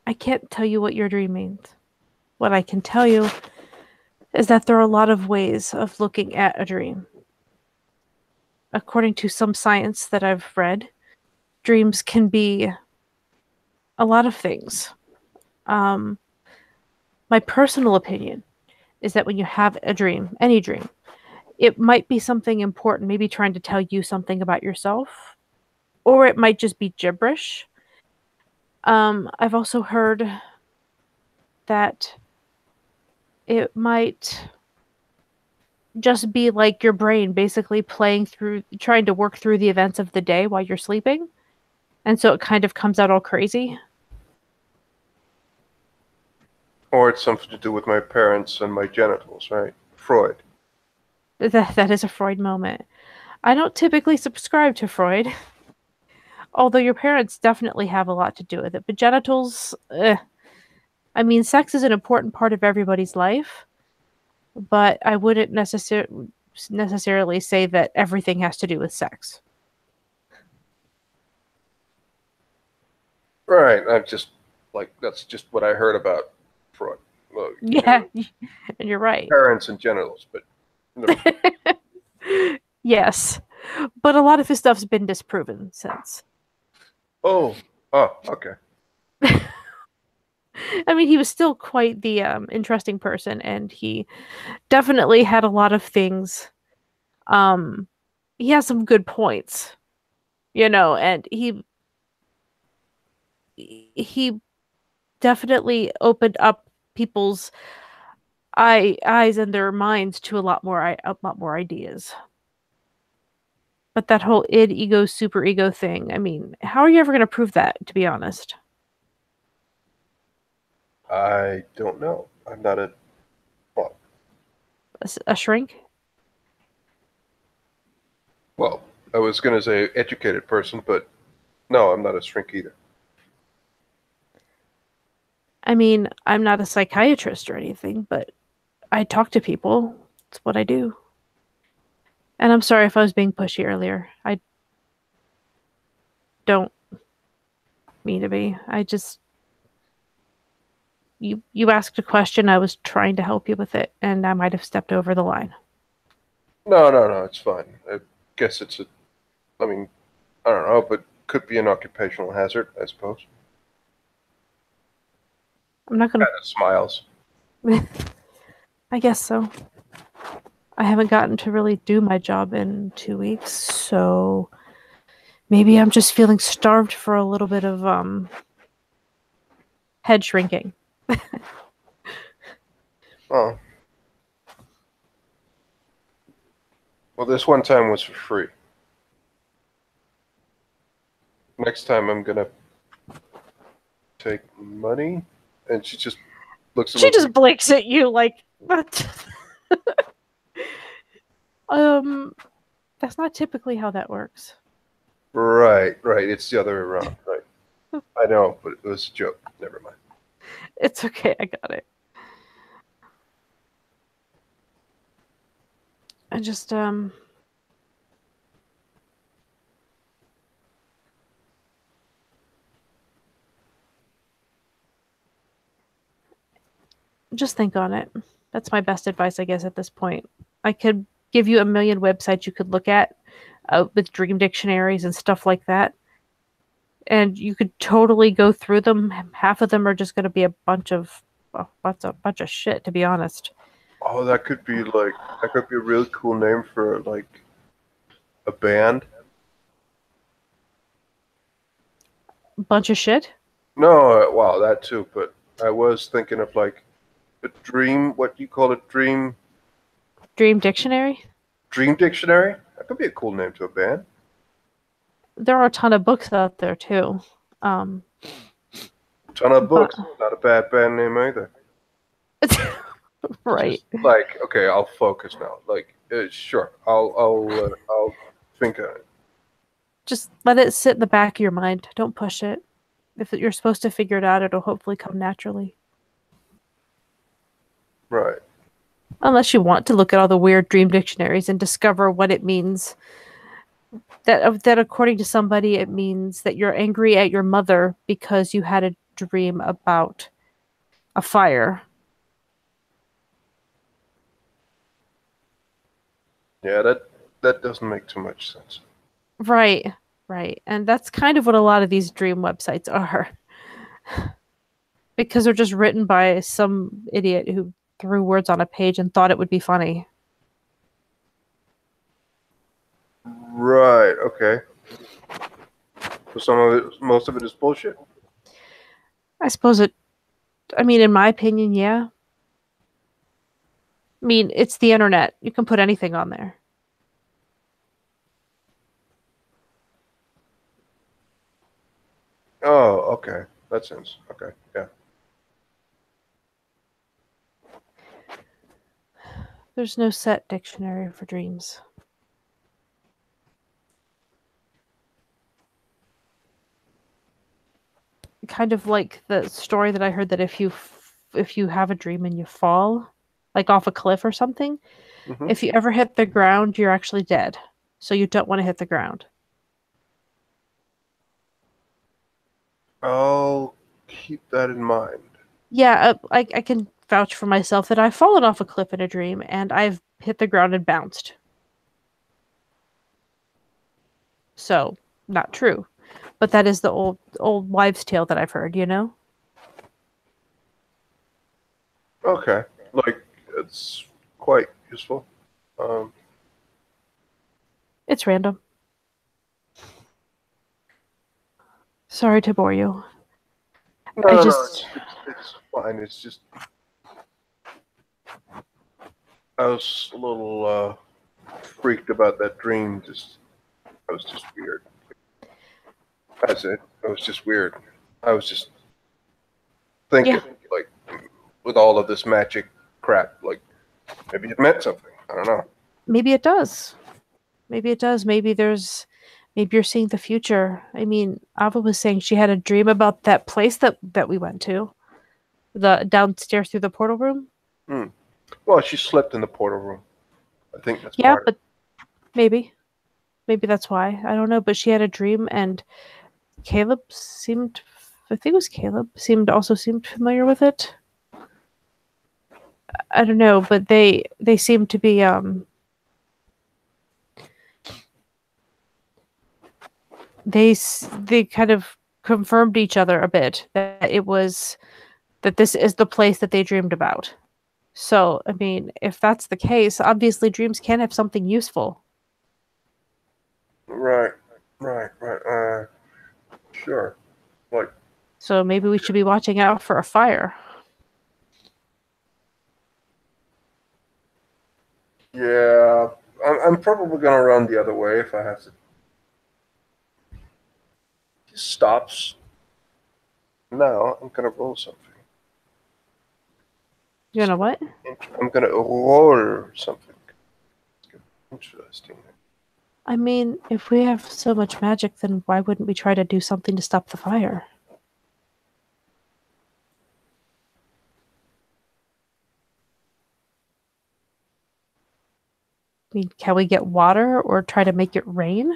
I can't tell you what your dream means. What I can tell you is that there are a lot of ways of looking at a dream. According to some science that I've read, dreams can be a lot of things. Um, my personal opinion is that when you have a dream, any dream, it might be something important, maybe trying to tell you something about yourself, or it might just be gibberish. I've also heard that it might just be like your brain basically playing through, trying to work through the events of the day while you're sleeping. And so it kind of comes out all crazy. Or it's something to do with my parents and my genitals, right? Freud. That is a Freud moment. I don't typically subscribe to Freud, although your parents definitely have a lot to do with it. But genitals, I mean, sex is an important part of everybody's life, but I wouldn't necessarily say that everything has to do with sex. Right. I'm just like that's just what I heard about Freud. Well, Yeah, and you're right. parents and genitals, but never. Yes, but a lot of his stuff's been disproven since. Oh, oh, okay. I mean, he was still quite the interesting person, and he definitely had a lot of things. Um, he has some good points, and he definitely opened up people's eyes and their minds to a lot more ideas. But that whole id, ego, super ego thing, I mean, how are you ever going to prove that, to be honest? I don't know. I'm not a well. A shrink? Well, I was going to say educated person, but no, I'm not a shrink either. I mean, I'm not a psychiatrist or anything, but I talk to people. It's what I do. And I'm sorry if I was being pushy earlier. I don't mean to be. I just you asked a question, I was trying to help you with it, and I might have stepped over the line. No, no, no. It's fine. I guess it's a. I mean, I don't know, but could be an occupational hazard, I suppose. I'm not gonna Kind of smiles. I guess so. I haven't gotten to really do my job in 2 weeks, so maybe I'm just feeling starved for a little bit of head shrinking. Oh, well, this one time was for free. Next time I'm gonna take money, and she just looks a She little. just blinks at you like what? um that's not typically how that works. Right, right. It's the other way around. Right. I know, but it was a joke. Never mind. It's okay, I got it. I just think on it. That's my best advice, I guess, at this point. I could give you a million websites you could look at with dream dictionaries and stuff like that. And you could totally go through them. Half of them are just going to be a bunch of shit, to be honest. Oh, that could be a really cool name for like a band. Bunch of shit. No, wow, that too. But I was thinking of like a dream. What do you call it? Dream dictionary. Dream dictionary. That could be a cool name to a band. There are a ton of books out there too. Um, Ton of but books. Not a bad band name either. right. Just like okay, I'll focus now. Like sure, I'll think on it. Just let it sit in the back of your mind. Don't push it. If you're supposed to figure it out, it'll hopefully come naturally. Right. Unless you want to look at all the weird dream dictionaries and discover what it means. That according to somebody, it means that you're angry at your mother because you had a dream about a fire. Yeah, that doesn't make too much sense. Right, right. And that's kind of what a lot of these dream websites are. Because they're just written by some idiot who threw words on a page and thought it would be funny. Right. Okay. So some of it, most of it is bullshit. I suppose I mean, in my opinion, yeah. I mean, it's the internet. You can put anything on there. Oh, okay. That sounds okay. Yeah. There's no set dictionary for dreams. Kind of like the story that I heard that if you have a dream and you fall, like off a cliff or something, Hmm. if you ever hit the ground, you're actually dead. So you don't want to hit the ground. I'll keep that in mind. Yeah, I can vouch for myself that I've fallen off a cliff in a dream and I've hit the ground and bounced. So, not true. But that is the old wives' tale that I've heard, you know? Okay. Like, it's quite useful. Um, It's random. Sorry to bore you. no, I no, no, just it's fine. It's just, I was a little, freaked about that dream. I was just weird. That's it. It was just weird. I was just yeah, thinking, like, with all of this magic crap, like, maybe it meant something. I don't know. maybe it does. Maybe it does. Maybe you're seeing the future. I mean, Ava was saying she had a dream about that place that we went to, the downstairs through the portal room. Hmm. Well, she slept in the portal room. I think that's Yeah, part of but maybe that's why. I don't know, but she had a dream and Caleb seemed I think it was Caleb seemed familiar with it. I don't know, but they seem to be they kind of confirmed each other a bit that it was that this is the place that they dreamed about. So, I mean, if that's the case, obviously dreams can have something useful. it. Right, right. Sure. Like, So maybe we should be watching out for a fire. yeah, I'm probably gonna run the other way if I have to. He stops. Now I'm gonna roll something. You know what? I'm gonna roll something. Interesting. I mean, if we have so much magic, then why wouldn't we try to do something to stop the fire? I mean, can we get water or try to make it rain?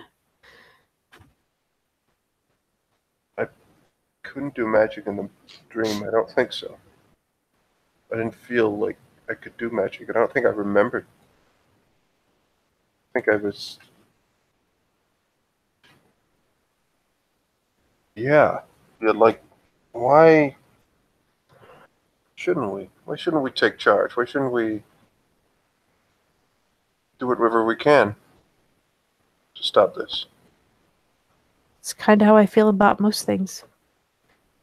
I couldn't do magic in the dream. I don't think so. I didn't feel like I could do magic. I don't think I remembered. I think I was. Yeah. Yeah. Like, why shouldn't we? Why shouldn't we take charge? Why shouldn't we do whatever we can to stop this? It's kind of how I feel about most things.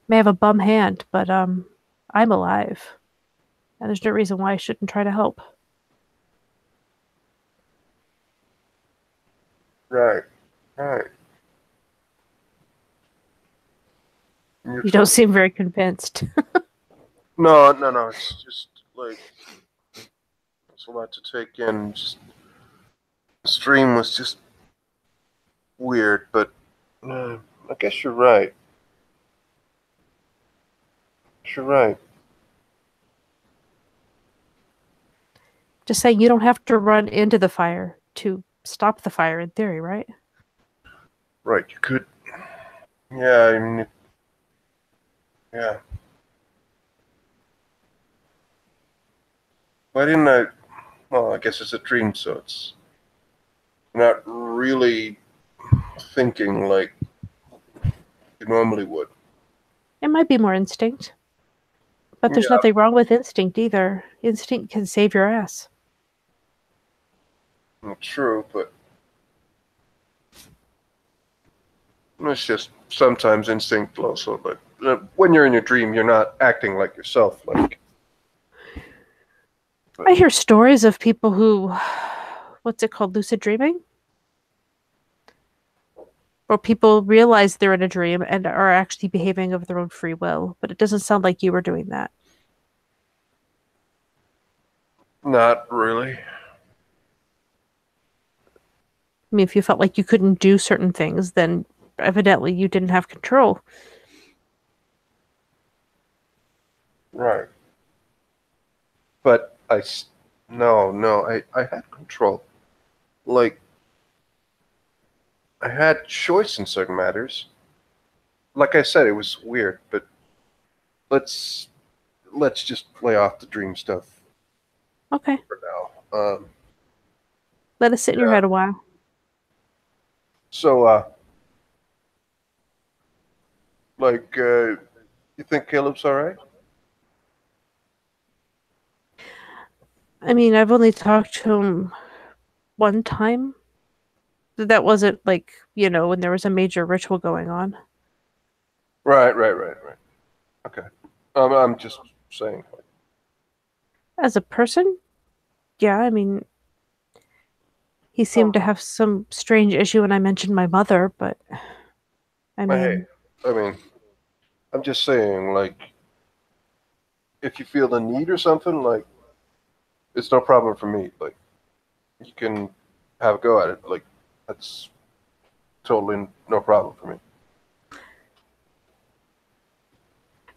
May have a bum hand, but I'm alive, and there's no reason why I shouldn't try to help. Right. Right. You're You don't totally. seem very convinced. No, no, no. It's just like it's a lot to take in. Just the stream was just weird, but I guess you're right. You're right. Just saying, you don't have to run into the fire to stop the fire. In theory, right? Right. You could. Yeah. I mean, yeah. Why didn't I? Well, I guess it's a dream, so it's not really thinking like you normally would. It might be more instinct, but there's Yeah, nothing wrong with instinct either. Instinct can save your ass. true, but it's just sometimes instinct also. But when you're in your dream, you're not acting like yourself. Like, I hear stories of people who, what's it called, lucid dreaming? Where people realize they're in a dream and are actually behaving of their own free will, but it doesn't sound like you were doing that. not really. I mean, if you felt like you couldn't do certain things, then evidently you didn't have control. Right. But no, no, I had control. Like, I had choice in certain matters. like I said, it was weird, but let's let's just lay off the dream stuff Okay. for now. Let it sit in your Yeah. head a while. So, like, you think Caleb's all right? I mean, I've only talked to him one time. That wasn't like, when there was a major ritual going on. Right. Okay. I'm just saying. As a person, yeah, I mean, he seemed to Oh, have some strange issue when I mentioned my mother, but I hey, mean, I mean, I'm just saying, like, if you feel the need or something, like, it's no problem for me. Like, you can have a go at it. Like, that's totally no problem for me.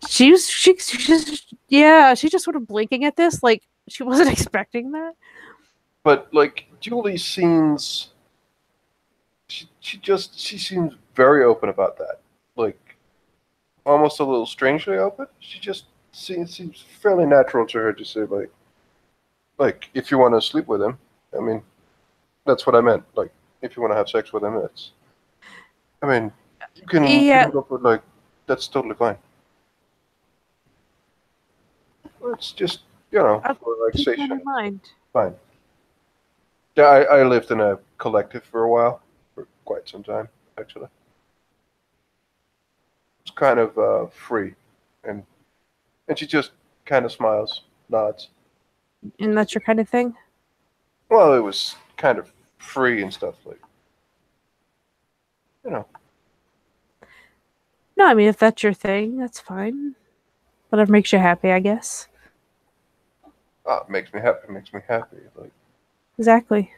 she's just sort of blinking at this, like she wasn't expecting that. But like Julie seems, she seems very open about that. Like almost a little strangely open. She just seems fairly natural to her to say like if you want to sleep with him. I mean, that's what I meant. Like if you want to have sex with him, that's. I mean, you can Yeah, go for like that's totally fine. It's just I'll for keep that relaxation. in mind. Fine. Yeah, I lived in a collective for a while, for quite some time actually. It's kind of free, and she just kind of smiles, nods. And that's your kind of thing? Well, it was kind of free and stuff like you know. No, I mean, if that's your thing, that's fine. Whatever makes you happy, I guess. It makes me happy. It makes me happy. Like Exactly.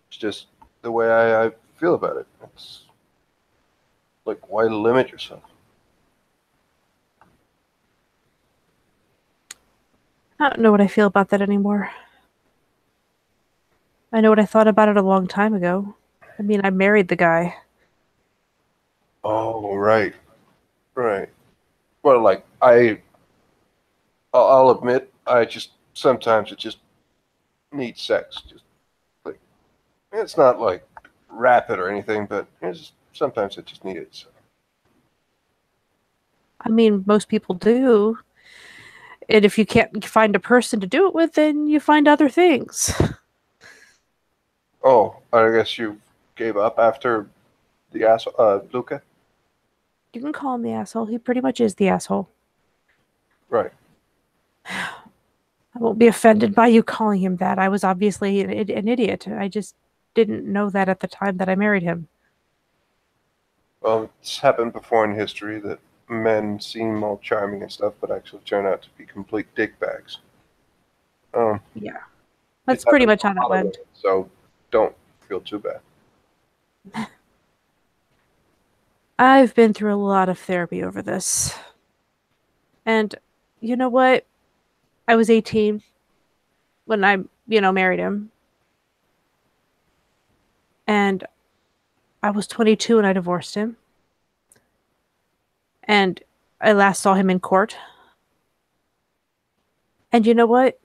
it's just the way I feel about it. It's like why limit yourself? I don't know what I feel about that anymore. I know what I thought about it a long time ago. I mean, I married the guy. Oh, right. Well, like I'll admit, I just sometimes it just needs sex. Just like it's not like rapid or anything, but it's just, sometimes it just needed. So. I mean, most people do. And if you can't find a person to do it with, then you find other things. Oh, I guess you gave up after the ass, Luca. You can call him the asshole. He pretty much is the asshole. Right. I won't be offended by you calling him that. I was obviously an idiot. I just didn't know that at the time that I married him. Well, it's happened before in history that men seem all charming and stuff, but actually turn out to be complete dickbags. Um, Yeah. it That's pretty happens much to how a that lot of went. women, so don't feel too bad. I've been through a lot of therapy over this. And you know what? I was 18 when I, married him. And I was 22 when I divorced him. And I last saw him in court. And you know what?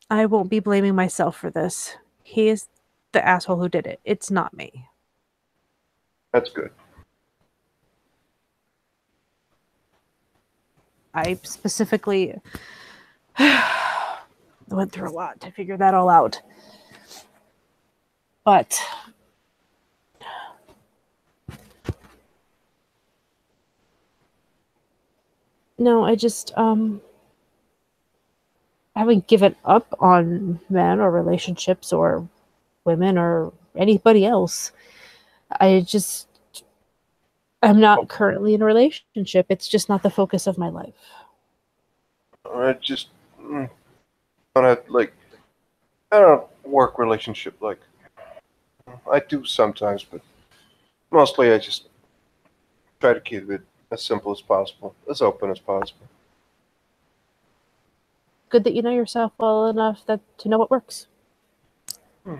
I won't be blaming myself for this. He is the asshole who did it. It's not me. That's good. I specifically went through a lot to figure that all out. But no, I just haven't given up on men or relationships or women or anybody else. I just I'm not currently in a relationship. It's just not the focus of my life. I just don't have like I don't work relationship like I do sometimes, but mostly I just try to keep it as simple as possible, as open as possible. Good that you know yourself well enough that to know what works. Hmm.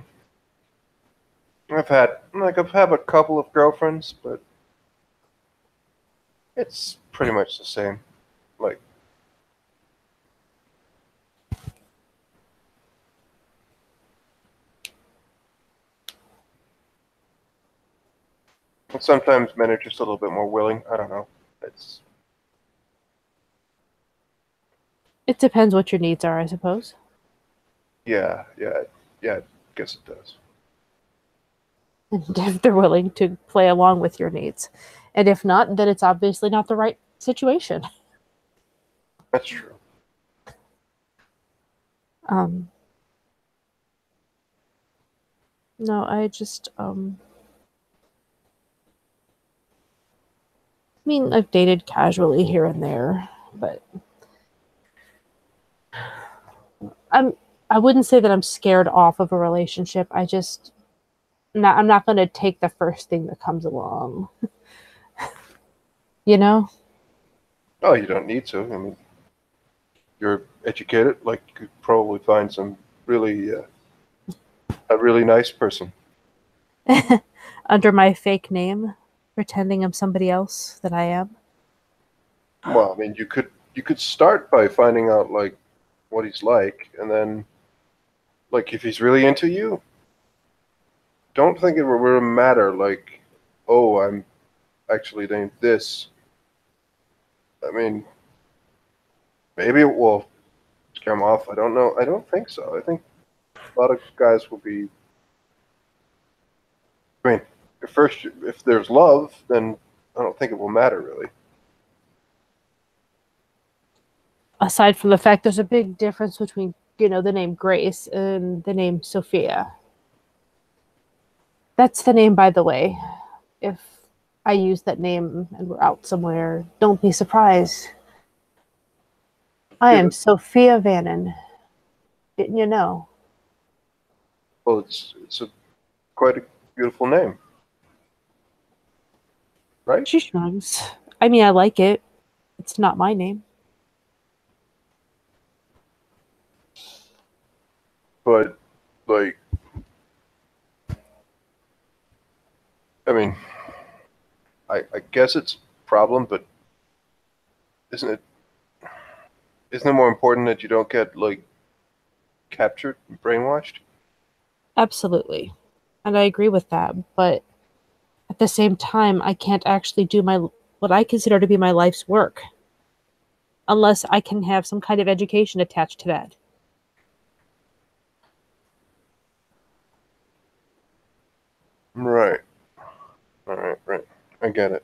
I've had a couple of girlfriends, but It's pretty much the same. Like, sometimes men are just a little bit more willing. I don't know. It's It depends what your needs are, I suppose. yeah. I guess it does. And if they're willing to play along with your needs. And if not, then it's obviously not the right situation. That's true. Um, no, I mean, I've dated casually here and there, but I'm I wouldn't say that I'm scared off of a relationship. I'm not going to take the first thing that comes along. You know? Oh, you don't need to. I mean, you're educated. Like, you could probably find some really a really nice person. Under my fake name, pretending I'm somebody else that I am. Well, I mean, you could start by finding out like what he's like, and then like if he's really into you, don't think it will really matter. Like, oh, I'm actually named this. I mean, maybe it will come off. I don't know. I don't think so. I think a lot of guys will be. I mean, if there's love, then I don't think it will matter really. Aside from the fact there's a big difference between, the name Grace and the name Sophia. That's the name, by the way. If I use that name and we're out somewhere, don't be surprised. I Yeah, am Sophia Vannon. Didn't you know? well, it's a quite a beautiful name, right? She shrugs. I mean, I like it. It's not my name. But like, I mean, I guess it's a problem, but isn't it isn't it more important that you don't get like captured and brainwashed? Absolutely. And I agree with that. But at the same time, I can't actually do what I consider to be my life's work unless I can have some kind of education attached to that. Right. All right. Right. I get it.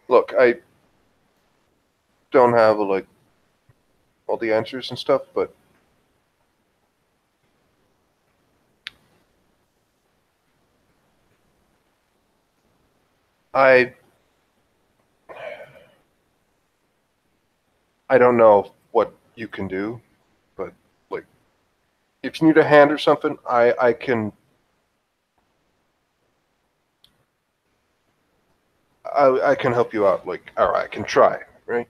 Look, I don't have like all the answers and stuff, but I I don't know what you can do, but like if you need a hand or something, I can help you out. Like, or I can try, right?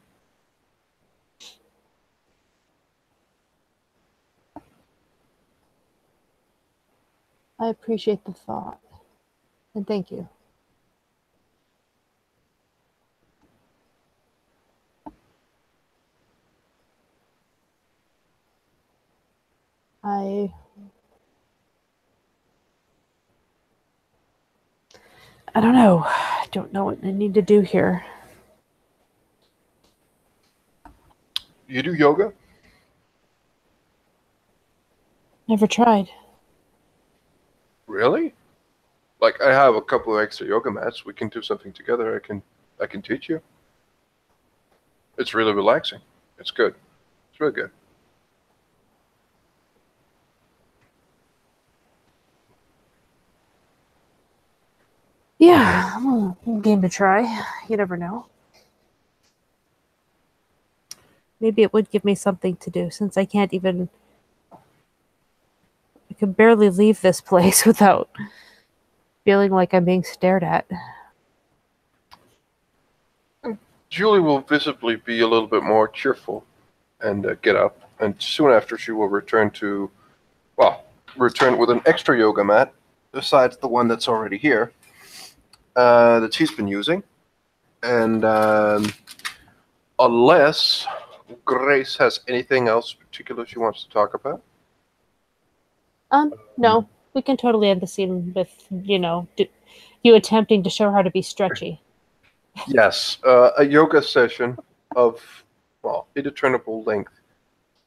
I appreciate the thought. And thank you. I I don't know. I don't know what I need to do here. You do yoga? Never tried. Really? Like I have a couple of extra yoga mats. We can do something together. I can teach you. It's really relaxing. It's good. It's really good. Yeah, I'm a game to try. You never know. Maybe it would give me something to do since I can barely leave this place without feeling like I'm being stared at. Julie will visibly be a little bit more cheerful and get up and soon after she will return with an extra yoga mat, besides the one that's already here, that she's been using. And unless Grace has anything else particular she wants to talk about. No, we can totally end the scene with, you attempting to show her how to be stretchy. Yes, a yoga session of, indeterminable length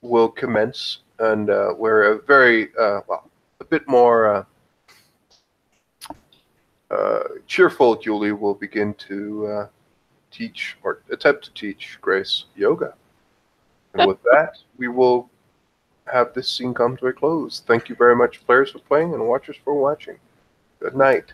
will commence, and where a very, a bit more cheerful Julie will begin to teach, or attempt to teach, Grace yoga. And with that, we will have this scene come to a close. Thank you very much, players, for playing, and watchers for watching. Good night.